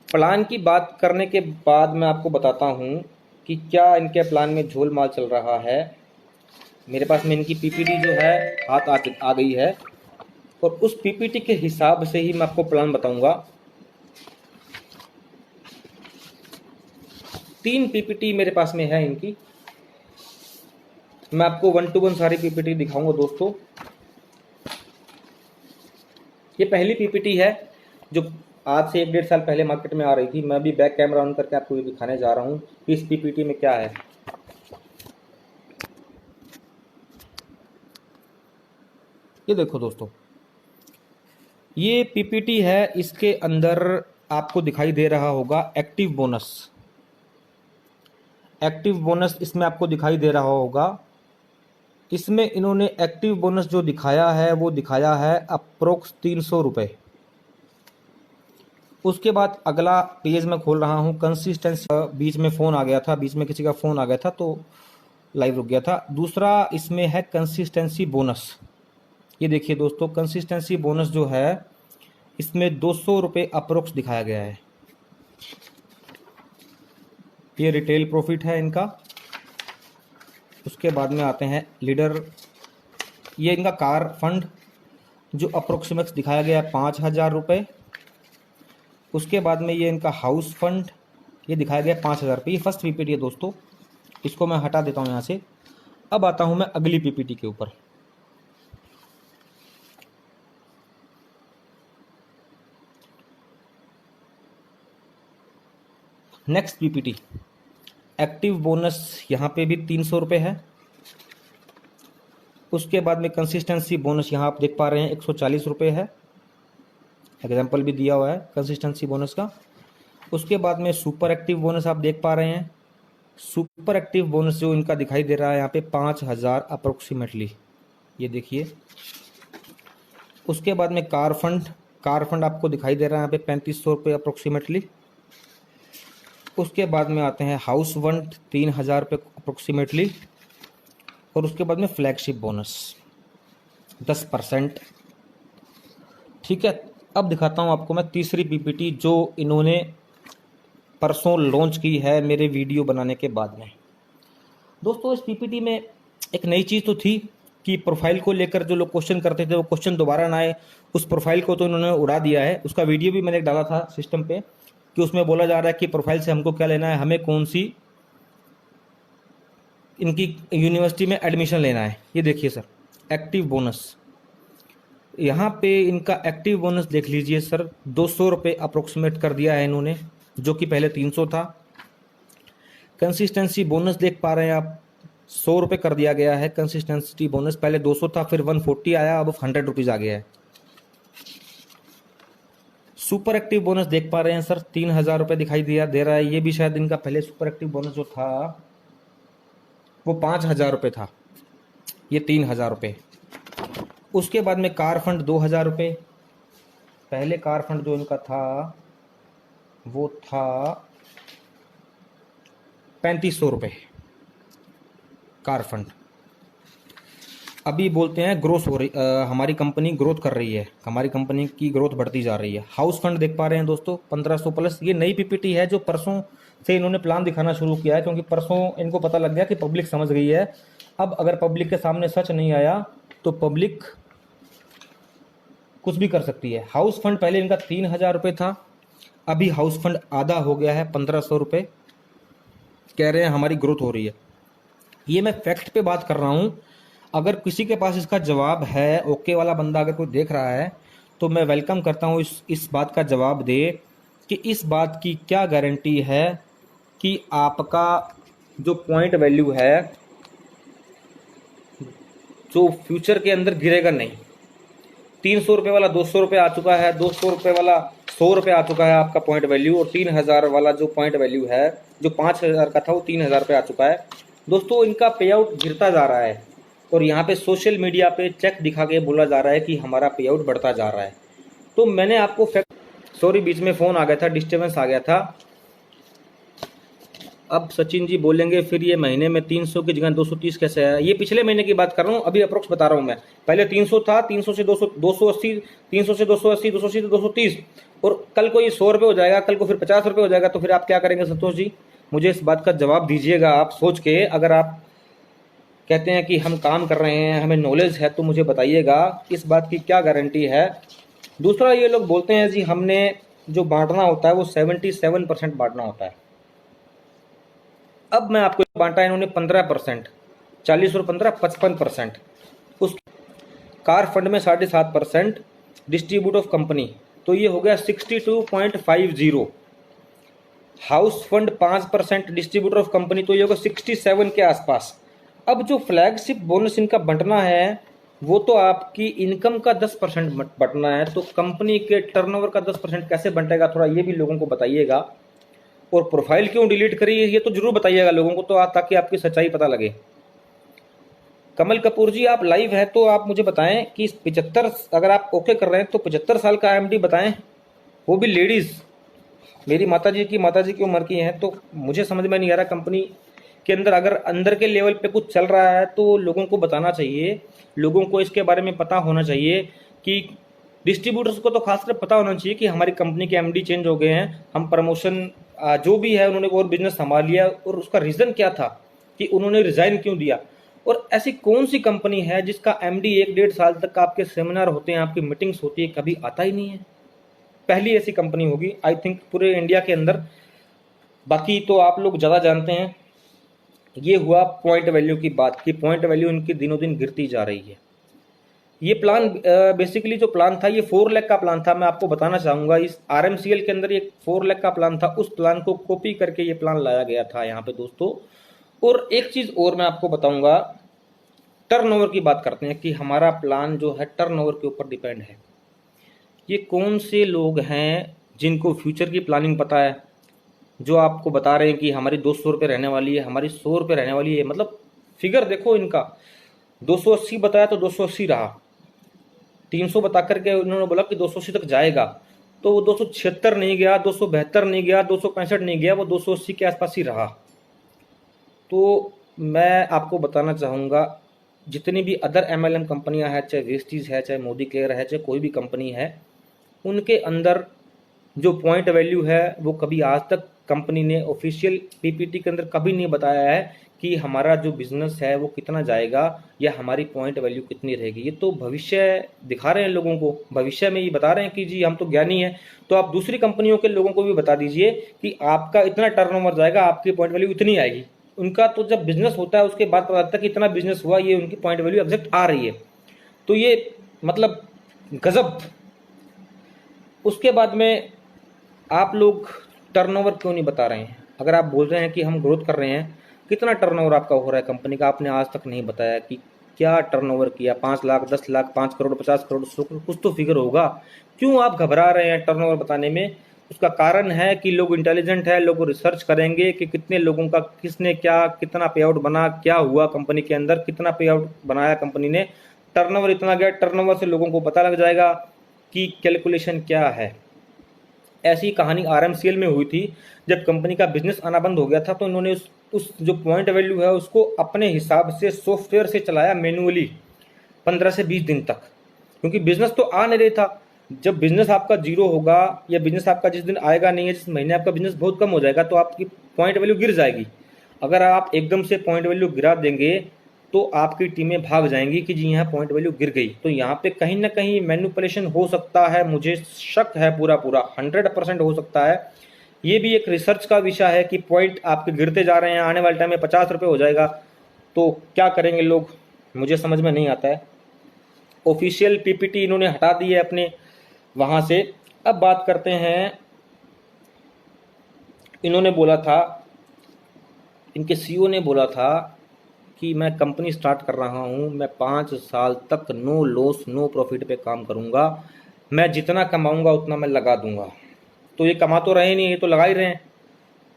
S2: प्लान की बात करने के बाद मैं आपको बताता हूँ कि क्या इनके प्लान में झोल माल चल रहा है। मेरे पास में इनकी पीपीटी जो है हाथ आ गई है, और उस पीपीटी के हिसाब से ही मैं आपको प्लान बताऊंगा। 3 पीपीटी मेरे पास में है इनकी, मैं आपको 1 to 1 सारी पीपीटी दिखाऊंगा दोस्तों। ये पहली पीपीटी है जो आज से 1-1.5 साल पहले मार्केट में आ रही थी। मैं भी बैक कैमरा ऑन करके आपको ये दिखाने जा रहा हूँ कि इस पीपीटी में क्या है। ये देखो दोस्तों, ये पीपीटी है, इसके अंदर आपको दिखाई दे रहा होगा एक्टिव बोनस। एक्टिव बोनस इसमें आपको दिखाई दे रहा होगा। इसमें इन्होंने एक्टिव बोनस जो दिखाया है वो दिखाया है अप्रोक्स 300 रुपये। उसके बाद अगला पेज मैं खोल रहा हूँ, कंसिस्टेंसी। बीच में फ़ोन आ गया था, बीच में किसी का फ़ोन आ गया था तो लाइव रुक गया था। दूसरा इसमें है कंसिस्टेंसी बोनस। ये देखिए दोस्तों, कंसिस्टेंसी बोनस जो है इसमें 200 रुपये अप्रोक्स दिखाया गया है। ये रिटेल प्रॉफिट है इनका। उसके बाद में आते हैं लीडर, ये इनका कार फंड जो अप्रोक्सीमेट दिखाया गया है 5,000 रुपये। उसके बाद में ये इनका हाउस फंड, ये दिखाया गया 5,000 रुपये। ये फर्स्ट पीपीटी है दोस्तों, इसको मैं हटा देता हूँ यहाँ से। अब आता हूँ मैं अगली पीपीटी के ऊपर। नेक्स्ट पीपीटी, एक्टिव बोनस यहाँ पे भी 300 रुपये है। उसके बाद में कंसिस्टेंसी बोनस यहाँ आप देख पा रहे हैं 140 रुपये है, एग्जाम्पल भी दिया हुआ है कंसिस्टेंसी बोनस का। उसके बाद में सुपर एक्टिव बोनस आप देख पा रहे हैं। सुपर एक्टिव बोनस जो इनका दिखाई दे रहा है यहाँ पे 5,000 अप्रोक्सीमेटली, ये देखिए। उसके बाद में कार फंड आपको दिखाई दे रहा है यहाँ पे 3,500 रुपये अप्रोक्सीमेटली। उसके बाद में आते हैं हाउस फंड 3,000 रुपये अप्रोक्सीमेटली। और उसके बाद में फ्लैगशिप बोनस 10%। ठीक है, अब दिखाता हूँ आपको मैं तीसरी पीपीटी जो इन्होंने परसों लॉन्च की है मेरे वीडियो बनाने के बाद में। दोस्तों इस पीपीटी में एक नई चीज़ तो थी कि प्रोफाइल को लेकर जो लोग क्वेश्चन करते थे वो क्वेश्चन दोबारा ना आए, उस प्रोफाइल को तो इन्होंने उड़ा दिया है। उसका वीडियो भी मैंने डाला था सिस्टम पे कि उसमें बोला जा रहा है कि प्रोफाइल से हमको क्या लेना है, हमें कौन सी इनकी यूनिवर्सिटी में एडमिशन लेना है। ये देखिए सर, एक्टिव बोनस, यहाँ पे इनका एक्टिव बोनस देख लीजिए सर, 200 रुपये अप्रोक्सीमेट कर दिया है इन्होंने, जो कि पहले 300 था। कंसिस्टेंसी बोनस देख पा रहे हैं आप, 100 रुपये कर दिया गया है कंसिस्टेंसी बोनस। पहले 200 था, फिर 140 आया, अब 100 रुपीज़ आ गया है। सुपर एक्टिव बोनस देख पा रहे हैं सर, 3,000 रुपये दिखाई दे रहा है। ये भी शायद इनका पहले सुपर एक्टिव बोनस जो था वो 5,000 रुपये था, ये 3,000 रुपये। उसके बाद में कार फंड 2,000 रुपये। पहले कार फंड जो इनका था वो था 3,500 रुपये कार फंड। अभी बोलते हैं ग्रोथ हो रही, हमारी कंपनी ग्रोथ कर रही है, हमारी कंपनी की ग्रोथ बढ़ती जा रही है। हाउस फंड देख पा रहे हैं दोस्तों 1,500 प्लस। ये नई पीपीटी है जो परसों से इन्होंने प्लान दिखाना शुरू किया है, क्योंकि परसों इनको पता लग गया कि पब्लिक समझ गई है। अब अगर पब्लिक के सामने सच नहीं आया तो पब्लिक कुछ भी कर सकती है। हाउस फंड पहले इनका 3,000 रुपये था, अभी हाउस फंड आधा हो गया है 1,500 रुपये। कह रहे हैं हमारी ग्रोथ हो रही है। ये मैं फैक्ट पे बात कर रहा हूँ। अगर किसी के पास इसका जवाब है, ओके वाला बंदा अगर कोई देख रहा है तो मैं वेलकम करता हूँ इस बात का जवाब दे कि इस बात की क्या गारंटी है कि आपका जो पॉइंट वैल्यू है जो फ्यूचर के अंदर गिरेगा नहीं। 300 रुपये वाला 200 रुपये आ चुका है, 200 रुपये वाला 100 रुपये आ चुका है आपका पॉइंट वैल्यू, और 3,000 वाला जो पॉइंट वैल्यू है जो 5,000 का था वो 3,000 रुपये आ चुका है। दोस्तों इनका पे आउट गिरता जा रहा है, और यहाँ पे सोशल मीडिया पे चेक दिखा के बोला जा रहा है कि हमारा पे आउट बढ़ता जा रहा है। तो मैंने आपको सॉरी बीच में फ़ोन आ गया था, डिस्टर्बेंस आ गया था। अब सचिन जी बोलेंगे फिर ये महीने में 300 की जगह 230 कैसे आया? ये पिछले महीने की बात कर रहा हूँ, अभी अप्रोक्स बता रहा हूँ मैं। पहले 300 था, 300 से 200, 280, 300 से 280, 280 से 230, और कल को ये 100 रुपये हो जाएगा, कल को फिर 50 रुपये हो जाएगा, तो फिर आप क्या करेंगे संतोष जी? मुझे इस बात का जवाब दीजिएगा आप सोच के। अगर आप कहते हैं कि हम काम कर रहे हैं, हमें नॉलेज है, तो मुझे बताइएगा इस बात की क्या गारंटी है। दूसरा, ये लोग बोलते हैं जी हमने जो बांटना होता है वो 77% बांटना होता है। अब मैं आपको बांटा इन्होंने 15%, 40 और 15 55%। उस कार फंड में 7.5%, डिस्ट्रीब्यूट ऑफ कंपनी, तो ये हो गया 62.50। House fund 5%, distributor of company, तो ये होगा 67 के आसपास। अब जो फ्लैगशिप बोनस इनका बंटना है वो तो आपकी इनकम का 10% बंटना है, तो कंपनी के टर्नओवर का 10% कैसे बंटेगा, थोड़ा ये भी लोगों को बताइएगा। और प्रोफाइल क्यों डिलीट करी ये तो जरूर बताइएगा लोगों को, तो ताकि आपकी सच्चाई पता लगे। कमल कपूर जी आप लाइव हैं तो आप मुझे बताएं कि 75, अगर आप ओके कर रहे हैं तो 75 साल का एमडी बताएं, वो भी लेडीज़। मेरी माता जी की उम्र की हैं, तो मुझे समझ में नहीं आ रहा कंपनी के अंदर अगर अंदर के लेवल पे कुछ चल रहा है तो लोगों को बताना चाहिए, लोगों को इसके बारे में पता होना चाहिए कि डिस्ट्रीब्यूटर्स को तो खासकर पता होना चाहिए कि हमारी कंपनी के एमडी चेंज हो गए हैं, हम प्रमोशन जो भी है उन्होंने और बिजनेस संभाल लिया, और उसका रीज़न क्या था कि उन्होंने रिजाइन क्यों दिया। और ऐसी कौन सी कंपनी है जिसका एमडी 1-1.5 साल तक आपके सेमिनार होते हैं, आपकी मीटिंग्स होती है, कभी आता ही नहीं है? पहली ऐसी कंपनी होगी आई थिंक पूरे इंडिया के अंदर। बाकी तो आप लोग ज़्यादा जानते हैं। ये हुआ पॉइंट वैल्यू की बात कि पॉइंट वैल्यू इनकी दिनों दिन गिरती जा रही है। ये प्लान बेसिकली जो प्लान था ये 4 लाख का प्लान था। मैं आपको बताना चाहूँगा इस आरएमसीएल के अंदर ये 4 लाख का प्लान था, उस प्लान को कॉपी करके ये प्लान लाया गया था यहाँ पे दोस्तों। और एक चीज़ और मैं आपको बताऊँगा, टर्नओवर की बात करते हैं कि हमारा प्लान जो है टर्नओवर के ऊपर डिपेंड है। ये कौन से लोग हैं जिनको फ्यूचर की प्लानिंग पता है, जो आपको बता रहे हैं कि हमारी 200 रुपये रहने वाली है, हमारी 100 रुपये रहने वाली है। मतलब फिगर देखो इनका, 280 बताया तो 280 रहा, 300 बता करके उन्होंने बोला कि 280 तक जाएगा, तो वो 276 नहीं गया, 272 नहीं गया, 265 नहीं गया, वो 280 के आसपास ही रहा। तो मैं आपको बताना चाहूँगा जितनी भी अदर एमएलएम कंपनियां हैं, चाहे वेस्टीज है, चाहे मोदी केयर है, चाहे कोई भी कंपनी है, उनके अंदर जो पॉइंट वैल्यू है वो कभी आज तक कंपनी ने ऑफिशियल पीपीटी के अंदर कभी नहीं बताया है कि हमारा जो बिजनेस है वो कितना जाएगा या हमारी पॉइंट वैल्यू कितनी रहेगी। ये तो भविष्य दिखा रहे हैं लोगों को, भविष्य में ये बता रहे हैं कि जी हम तो ज्ञानी हैं। तो आप दूसरी कंपनियों के लोगों को भी बता दीजिए कि आपका इतना टर्नओवर जाएगा, आपकी पॉइंट वैल्यू इतनी आएगी। उनका तो जब बिजनेस होता है उसके बाद पता लगता है कि इतना बिजनेस हुआ, ये उनकी पॉइंट वैल्यू एग्जैक्ट आ रही है। तो ये मतलब गजब। उसके बाद में आप लोग टर्नओवर क्यों नहीं बता रहे हैं? अगर आप बोल रहे हैं कि हम ग्रोथ कर रहे हैं, कितना टर्नओवर आपका हो रहा है कंपनी का, आपने आज तक नहीं बताया कि क्या टर्नओवर किया। 5 लाख, 10 लाख, 5 करोड़, 50 करोड़, 100 करोड़, कुछ तो फिगर होगा। क्यों आप घबरा रहे हैं टर्नओवर बताने में? उसका कारण है कि लोग इंटेलिजेंट है, लोग रिसर्च करेंगे कि कितने लोगों का किसने क्या, कितना पे आउट बना, क्या हुआ कंपनी के अंदर, कितना पे आउट बनाया कंपनी ने, टर्नओवर इतना गया। टर्नओवर से लोगों को पता लग जाएगा कि कैलकुलेशन क्या है। ऐसी कहानी आरएमसीएल में हुई थी, जब कंपनी का बिजनेस आना बंद हो गया था तो इन्होंने उस जो पॉइंट वैल्यू है उसको अपने हिसाब से सॉफ्टवेयर से चलाया मैन्युअली 15 से 20 दिन तक, क्योंकि बिजनेस तो आ नहीं रही था। जब बिजनेस आपका जीरो होगा या बिजनेस आपका जिस दिन आएगा नहीं है, जिस महीने आपका बिजनेस बहुत कम हो जाएगा, तो आपकी पॉइंट वैल्यू गिर जाएगी। अगर आप एकदम से पॉइंट वैल्यू गिरा देंगे तो आपकी टीमें भाग जाएंगी कि जी यहाँ पॉइंट वैल्यू गिर गई। तो यहाँ पे कहीं ना कहीं मैनिपुलेशन हो सकता है, मुझे शक है, पूरा 100% हो सकता है। ये भी एक रिसर्च का विषय है कि पॉइंट आपके गिरते जा रहे हैं, आने वाले टाइम में 50 रुपये हो जाएगा, तो क्या करेंगे लोग, मुझे समझ में नहीं आता है। ऑफिशियल पीपीटी इन्होंने हटा दी है अपने वहाँ से। अब बात करते हैं, इन्होंने बोला था, इनके सीईओ ने बोला था कि मैं कंपनी स्टार्ट कर रहा हूँ, मैं 5 साल तक नो लॉस नो प्रॉफिट पे काम करूँगा, मैं जितना कमाऊँगा उतना मैं लगा दूँगा। तो ये कमा तो रहे नहीं, ये तो लगा ही रहे हैं।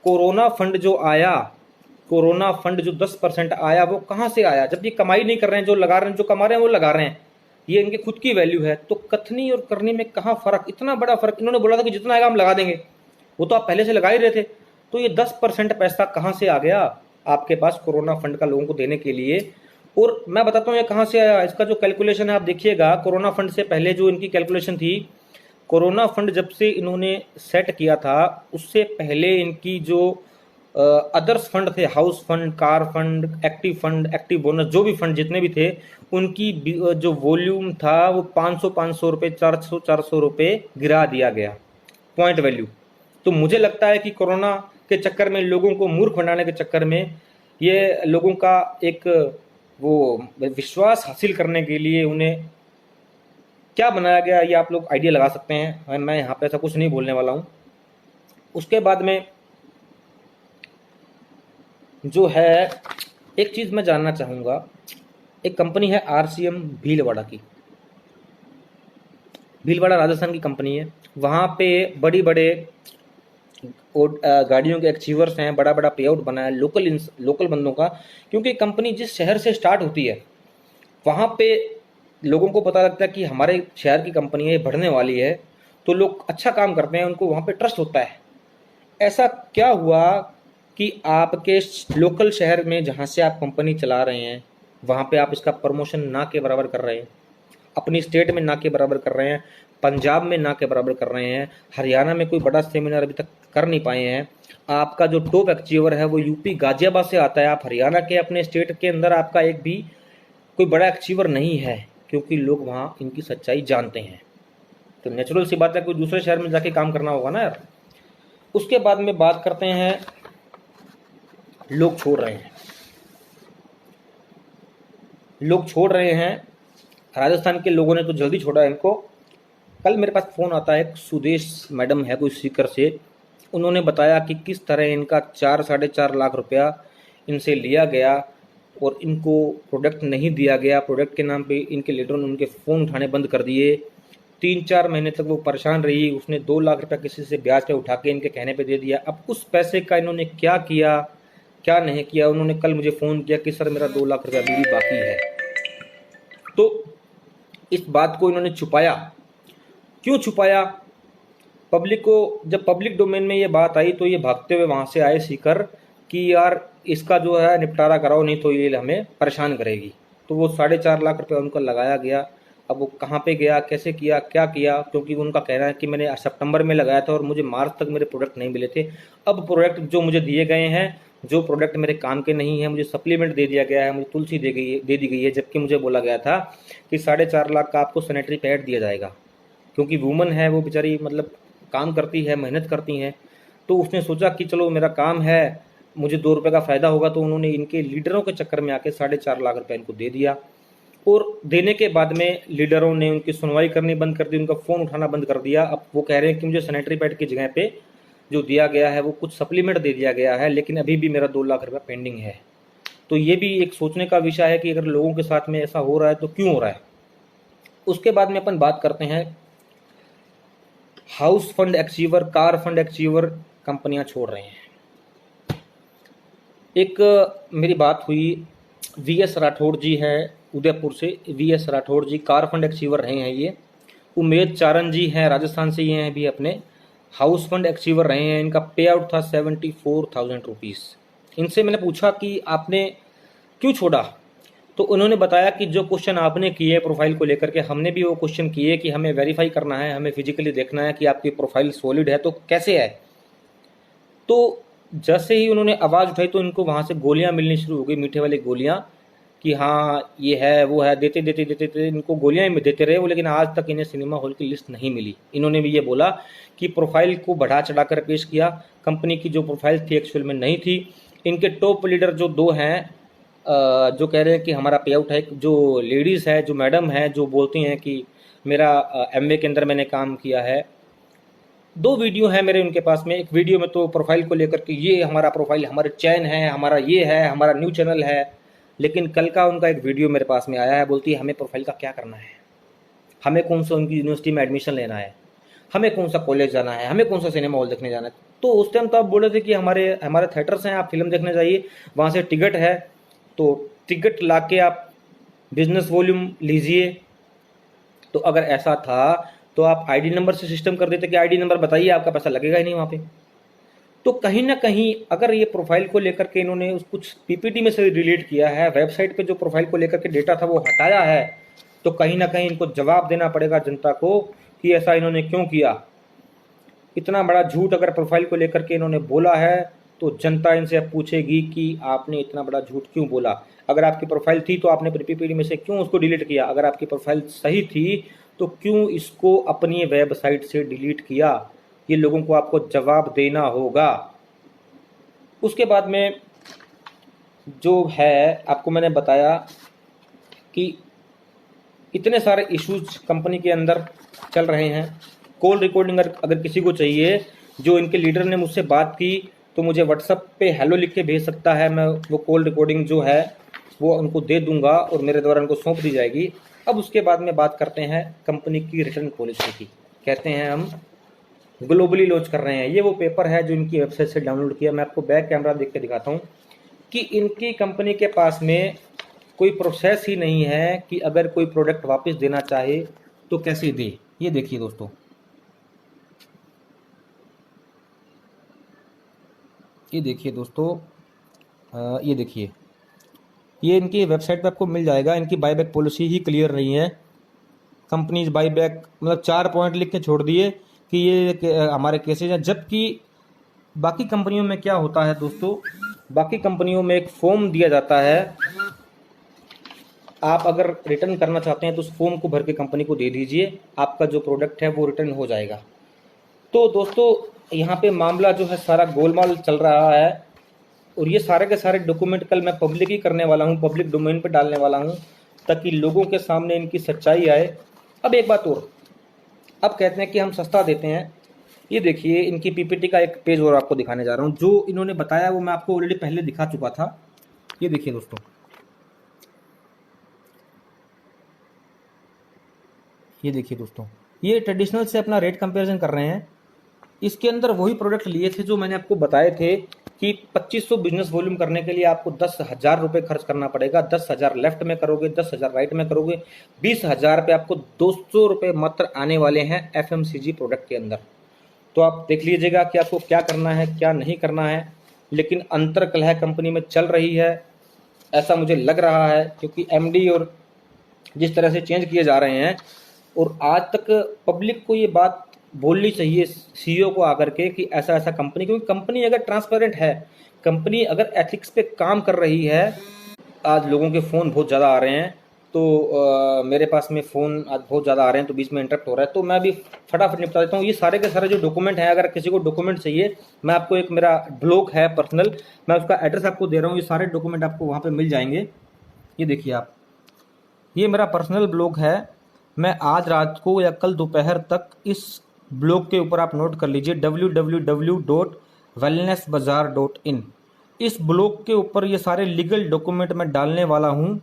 S2: कोरोना फंड जो आया, कोरोना फंड जो 10% आया, वो कहाँ से आया? जब ये कमाई नहीं कर रहे हैं, जो लगा रहे हैं, जो कमा रहे हैं वो लगा रहे हैं, ये इनके खुद की वैल्यू है। तो कथनी और करनी में कहाँ फ़र्क, इतना बड़ा फ़र्क। इन्होंने बोला था कि जितना आएगा हम लगा देंगे, वो तो आप पहले से लगा ही रहे थे। तो ये 10% पैसा कहाँ से आ गया आपके पास कोरोना फंड का लोगों को देने के लिए? और मैं बताता हूँ ये कहाँ से आया। इसका जो कैलकुलेशन है आप देखिएगा, कोरोना फंड से पहले जो इनकी कैलकुलेशन थी, कोरोना फंड जब से इन्होंने सेट किया था उससे पहले इनकी जो अदर्स फंड थे, house fund, car fund, active bonus, जो भी फंड जितने भी थे, उनकी जो वॉल्यूम था वो 500 रुपये, 400 रुपये गिरा दिया गया पॉइंट वैल्यू। तो मुझे लगता है कि कोरोना के चक्कर में, लोगों को मूर्ख बनाने के चक्कर में, ये लोगों का एक वो विश्वास हासिल करने के लिए उन्हें क्या बनाया गया, ये आप लोग आइडिया लगा सकते हैं। मैं यहाँ पे ऐसा कुछ नहीं बोलने वाला हूँ। उसके बाद में जो है एक चीज़ मैं जानना चाहूँगा, एक कंपनी है RCM भीलवाड़ा की, भीलवाड़ा राजस्थान की कंपनी है। वहाँ पे बड़ी बड़े गाड़ियों के अचीवर्स हैं, बड़ा बड़ा पे आउट बना है लोकल बंदों का, क्योंकि कंपनी जिस शहर से स्टार्ट होती है वहाँ पे लोगों को पता लगता है कि हमारे शहर की कंपनी है, बढ़ने वाली है, तो लोग अच्छा काम करते हैं, उनको वहाँ पे ट्रस्ट होता है। ऐसा क्या हुआ कि आपके लोकल शहर में जहाँ से आप कंपनी चला रहे हैं वहाँ पे आप इसका प्रमोशन ना के बराबर कर रहे हैं, अपनी स्टेट में ना के बराबर कर रहे हैं, पंजाब में ना के बराबर कर रहे हैं, हरियाणा में कोई बड़ा सेमिनार अभी तक कर नहीं पाए हैं। आपका जो टॉप अचीवर है वो यूपी गाजियाबाद से आता है, आप हरियाणा के अपने स्टेट के अंदर आपका एक भी कोई बड़ा अचीवर नहीं है, क्योंकि लोग वहाँ इनकी सच्चाई जानते हैं। तो नेचुरल सी बात है कोई दूसरे शहर में जाके काम करना होगा ना यार। उसके बाद में बात करते हैं, लोग छोड़ रहे हैं, राजस्थान के लोगों ने तो जल्दी छोड़ा इनको। कल मेरे पास फ़ोन आता है, एक सुदेश मैडम है कोई सीकर से, उन्होंने बताया कि किस तरह इनका 4-4.5 लाख रुपया इनसे लिया गया और इनको प्रोडक्ट नहीं दिया गया। प्रोडक्ट के नाम पे इनके लीडरों ने उनके फ़ोन उठाने बंद कर दिए। 3-4 महीने तक वो परेशान रही। उसने 2 लाख रुपया किसी से ब्याज पे उठा के इनके कहने पे दे दिया। अब उस पैसे का इन्होंने क्या किया क्या नहीं किया, उन्होंने कल मुझे फ़ोन किया कि सर मेरा 2 लाख रुपया अभी भी बाकी है। तो इस बात को इन्होंने छुपाया। क्यों छुपाया? पब्लिक को, जब पब्लिक डोमेन में ये बात आई तो ये भागते हुए वहाँ से आए सीकर कि यार इसका जो है निपटारा कराओ, नहीं तो ये हमें परेशान करेगी। तो वो 4.5 लाख रुपया उनका लगाया गया। अब वो कहाँ पे गया, कैसे किया, क्या किया, क्योंकि उनका कहना है कि मैंने सितंबर में लगाया था और मुझे मार्च तक मेरे प्रोडक्ट नहीं मिले थे। अब प्रोडक्ट जो मुझे दिए गए हैं, जो प्रोडक्ट मेरे काम के नहीं है, मुझे सप्लीमेंट दे दिया गया है, मुझे तुलसी दे दी गई है, जबकि मुझे बोला गया था कि 4.5 लाख का आपको सैनिटरी पैड दिया जाएगा। क्योंकि वुमन है वो बेचारी, मतलब काम करती है, मेहनत करती हैं, तो उसने सोचा कि चलो मेरा काम है, मुझे 2 रुपये का फ़ायदा होगा। तो उन्होंने इनके लीडरों के चक्कर में आके 4.5 लाख रुपये इनको दे दिया। और देने के बाद में लीडरों ने उनकी सुनवाई करनी बंद कर दी, उनका फ़ोन उठाना बंद कर दिया। अब वो कह रहे हैं कि मुझे सैनिटरी पैड की जगह पे जो दिया गया है वो कुछ सप्लीमेंट दे दिया गया है, लेकिन अभी भी मेरा 2 लाख रुपया पेंडिंग है। तो ये भी एक सोचने का विषय है कि अगर लोगों के साथ में ऐसा हो रहा है तो क्यों हो रहा है। उसके बाद में अपन बात करते हैं, house fund achiever, car fund achiever कंपनियां छोड़ रहे हैं। एक मेरी बात हुई, VS राठौड़ जी हैं उदयपुर से, VS राठौड़ जी कार फंड अचीवर रहे हैं ये। उमेद चारण जी हैं राजस्थान से, ये हैं भी अपने हाउस फंड अचीवर रहे हैं। इनका पे आउट था 74,000 रुपीज़। इनसे मैंने पूछा कि आपने क्यों छोड़ा, तो उन्होंने बताया कि जो क्वेश्चन आपने किए प्रोफाइल को लेकर के, हमने भी वो क्वेश्चन किए कि हमें वेरीफाई करना है, हमें फिजिकली देखना है कि आपकी प्रोफाइल सॉलिड है तो कैसे है। तो जैसे ही उन्होंने आवाज़ उठाई तो इनको वहाँ से गोलियाँ मिलनी शुरू हो गई, मीठे वाली गोलियाँ, कि हाँ ये है वो है। देते देते देते देते इनको गोलियाँ ही देते रहे वो, लेकिन आज तक इन्हें सिनेमा हॉल की लिस्ट नहीं मिली। इन्होंने भी ये बोला कि प्रोफाइल को बढ़ा चढ़ा कर पेश किया, कंपनी की जो प्रोफाइल थी एक्चुअल में नहीं थी। इनके टॉप लीडर जो 2 हैं जो कह रहे हैं कि हमारा पे आउट है, जो लेडीज़ है, जो मैडम है, जो बोलती हैं कि मेरा MA के अंदर मैंने काम किया है। 2 वीडियो है मेरे उनके पास में। एक वीडियो में तो प्रोफाइल को लेकर के ये हमारा प्रोफाइल, हमारे चैन है, हमारा ये है, हमारा न्यू चैनल है। लेकिन कल का उनका एक वीडियो मेरे पास में आया है, बोलती है हमें प्रोफाइल का क्या करना है, हमें कौन सा उनकी यूनिवर्सिटी में एडमिशन लेना है, हमें कौन सा कॉलेज जाना है, हमें कौन सा सिनेमा हॉल देखने जाना है। तो उस टाइम तो आप बोल रहे थे कि हमारे थिएटर्स हैं, आप फिल्म देखने जाइए, वहाँ से टिकट है, तो टिकट ला के आप बिजनेस वॉल्यूम लीजिए। तो अगर ऐसा था तो आप ID नंबर से सिस्टम कर देते कि ID नंबर बताइए, आपका पैसा लगेगा ही नहीं वहाँ पे। तो कहीं ना कहीं अगर ये प्रोफाइल को लेकर के इन्होंने कुछ पीपीटी में से डिलीट किया है, वेबसाइट पे जो प्रोफाइल को लेकर के डेटा था वो हटाया है, तो कहीं ना कहीं इनको जवाब देना पड़ेगा जनता को कि ऐसा इन्होंने क्यों किया। इतना बड़ा झूठ अगर प्रोफाइल को लेकर के इन्होंने बोला है तो जनता इनसे अब पूछेगी कि आपने इतना बड़ा झूठ क्यों बोला। अगर आपकी प्रोफाइल थी तो आपने पीपीटी में से क्यों उसको डिलीट किया? अगर आपकी प्रोफाइल सही थी तो क्यों इसको अपनी वेबसाइट से डिलीट किया? ये लोगों को आपको जवाब देना होगा। उसके बाद में जो है आपको मैंने बताया कि इतने सारे इश्यूज कंपनी के अंदर चल रहे हैं। कॉल रिकॉर्डिंग अगर किसी को चाहिए, जो इनके लीडर ने मुझसे बात की तो मुझे व्हाट्सएप पे हेलो लिख के भेज सकता है, मैं वो कॉल रिकॉर्डिंग जो है वो उनको दे दूंगा और मेरे द्वारा उनको सौंप दी जाएगी। अब उसके बाद में बात करते हैं कंपनी की रिटर्न पॉलिसी की। कहते हैं हम ग्लोबली लॉन्च कर रहे हैं। ये वो पेपर है जो इनकी वेबसाइट से डाउनलोड किया। मैं आपको बैक कैमरा देख के दिखाता हूँ कि इनकी कंपनी के पास में कोई प्रोसेस ही नहीं है कि अगर कोई प्रोडक्ट वापस देना चाहे तो कैसे दे। ये देखिए दोस्तों, ये देखिए दोस्तों, ये देखिए, ये इनकी वेबसाइट पे आपको मिल जाएगा। इनकी बाईबैक पॉलिसी ही क्लियर नहीं है। कंपनीज बाईबैक मतलब 4 पॉइंट लिख के छोड़ दिए कि ये हमारे केसेज हैं, जबकि बाकी कंपनियों में क्या होता है दोस्तों, बाकी कंपनियों में एक फॉर्म दिया जाता है। आप अगर रिटर्न करना चाहते हैं तो उस फॉर्म को भर के कंपनी को दे दीजिए, आपका जो प्रोडक्ट है वो रिटर्न हो जाएगा। तो दोस्तों यहाँ पे मामला जो है सारा गोलमाल चल रहा है और ये सारे के सारे डॉक्यूमेंट कल मैं पब्लिक ही करने वाला हूँ, पब्लिक डोमेन पे डालने वाला हूँ ताकि लोगों के सामने इनकी सच्चाई आए। अब एक बात और, अब कहते हैं कि हम सस्ता देते हैं। ये देखिए इनकी पीपीटी का एक पेज और आपको दिखाने जा रहा हूँ। जो इन्होंने बताया वो मैं आपको ऑलरेडी पहले दिखा चुका था। ये देखिए दोस्तों, ये देखिए दोस्तों, ये ट्रेडिशनल से अपना रेट कंपैरिजन कर रहे हैं। इसके अंदर वही प्रोडक्ट लिए थे जो मैंने आपको बताए थे कि 2500 बिजनेस वॉल्यूम करने के लिए आपको 10,000 रुपये खर्च करना पड़ेगा। 10,000 लेफ्ट में करोगे, 10,000 राइट में करोगे, 20,000 पे आपको 200 रुपये मात्र आने वाले हैं FMCG प्रोडक्ट के अंदर। तो आप देख लीजिएगा कि आपको क्या करना है क्या नहीं करना है। लेकिन अंतर कलह कंपनी में चल रही है ऐसा मुझे लग रहा है, क्योंकि MD और जिस तरह से चेंज किए जा रहे हैं, और आज तक पब्लिक को ये बात बोलनी चाहिए CEO को आकर के कि ऐसा ऐसा कंपनी, क्योंकि कंपनी अगर ट्रांसपेरेंट है, कंपनी अगर एथिक्स पे काम कर रही है। आज लोगों के फ़ोन बहुत ज़्यादा आ रहे हैं, तो मेरे पास में फ़ोन आज बहुत ज़्यादा आ रहे हैं, तो बीच में इंटरप्ट हो रहा है, तो मैं भी फटाफट निपटा देता हूँ। ये सारे के सारे जो डॉक्यूमेंट हैं, अगर किसी को डॉक्यूमेंट चाहिए, मैं आपको एक मेरा ब्लॉग है पर्सनल, मैं उसका एड्रेस आपको दे रहा हूँ। ये सारे डॉक्यूमेंट आपको वहाँ पर मिल जाएंगे। ये देखिए आप, ये मेरा पर्सनल ब्लॉग है। मैं आज रात को या कल दोपहर तक इस ब्लॉग के ऊपर आप नोट कर लीजिए www.wellnessbazaar.in। इस ब्लॉग के ऊपर ये सारे लीगल डॉक्यूमेंट मैं डालने वाला हूँ,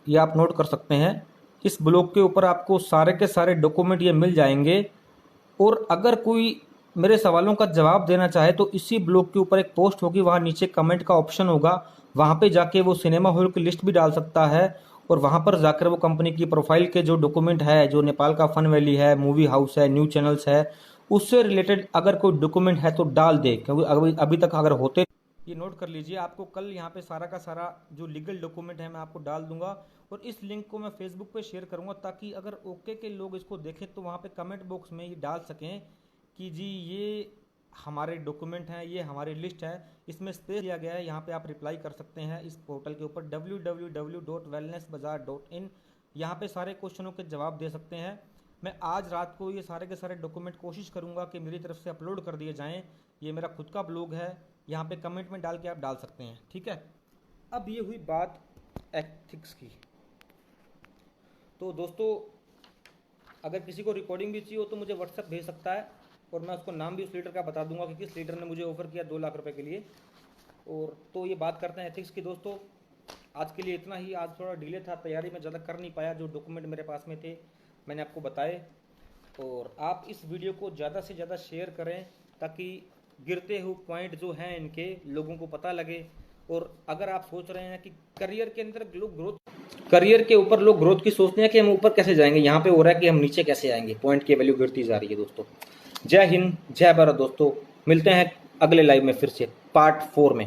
S2: ये आप नोट कर सकते हैं। इस ब्लॉग के ऊपर आपको सारे के सारे डॉक्यूमेंट ये मिल जाएंगे। और अगर कोई मेरे सवालों का जवाब देना चाहे तो इसी ब्लॉग के ऊपर एक पोस्ट होगी, वहाँ नीचे कमेंट का ऑप्शन होगा, वहाँ पे जाके वो सिनेमा हॉल की लिस्ट भी डाल सकता है और वहाँ पर जाकर वो कंपनी की प्रोफाइल के जो डॉक्यूमेंट है, जो नेपाल का फन वैली है, मूवी हाउस है, न्यूज चैनल्स है, उससे रिलेटेड अगर कोई डॉक्यूमेंट है तो डाल दे। क्योंकि अभी तक अगर होते, ये नोट कर लीजिए, आपको कल यहाँ पे सारा का सारा जो लीगल डॉक्यूमेंट है मैं आपको डाल दूंगा। और इस लिंक को मैं फेसबुक पे शेयर करूँगा ताकि अगर ओके के लोग इसको देखें तो वहाँ पे कमेंट बॉक्स में ये डाल सकें कि जी ये हमारे डॉक्यूमेंट हैं, ये हमारी लिस्ट है, इसमें स्पेस दिया गया है। यहाँ पे आप रिप्लाई कर सकते हैं इस पोर्टल के ऊपर www.wellnessbazaar.in। यहाँ पे सारे क्वेश्चनों के जवाब दे सकते हैं। मैं आज रात को ये सारे के सारे डॉक्यूमेंट कोशिश करूँगा कि मेरी तरफ से अपलोड कर दिए जाएँ। ये मेरा खुद का ब्लॉग है, यहाँ पे कमेंट में डाल के आप डाल सकते हैं, ठीक है। अब ये हुई बात एथिक्स की। तो दोस्तों अगर किसी को रिकॉर्डिंग भी चाहिए हो तो मुझे व्हाट्सएप भेज सकता है और मैं उसको नाम भी उस लीडर का बता दूंगा कि किस लीडर ने मुझे ऑफर किया 2 लाख रुपए के लिए। और तो ये बात करते हैं एथिक्स की। दोस्तों आज के लिए इतना ही। आज थोड़ा डिले था, तैयारी में ज़्यादा कर नहीं पाया, जो डॉक्यूमेंट मेरे पास में थे मैंने आपको बताए। और आप इस वीडियो को ज़्यादा से ज़्यादा शेयर करें ताकि गिरते हुए पॉइंट जो हैं इनके लोगों को पता लगे। और अगर आप सोच रहे हैं कि करियर के अंदर लोग ग्रोथ, करियर के ऊपर लोग ग्रोथ की सोचते हैं कि हम ऊपर कैसे जाएंगे, यहाँ पे हो रहा है कि हम नीचे कैसे आएंगे, पॉइंट की वैल्यू गिरती जा रही है दोस्तों। जय हिंद, जय भारत दोस्तों। मिलते हैं अगले लाइव में फिर से पार्ट 4 में।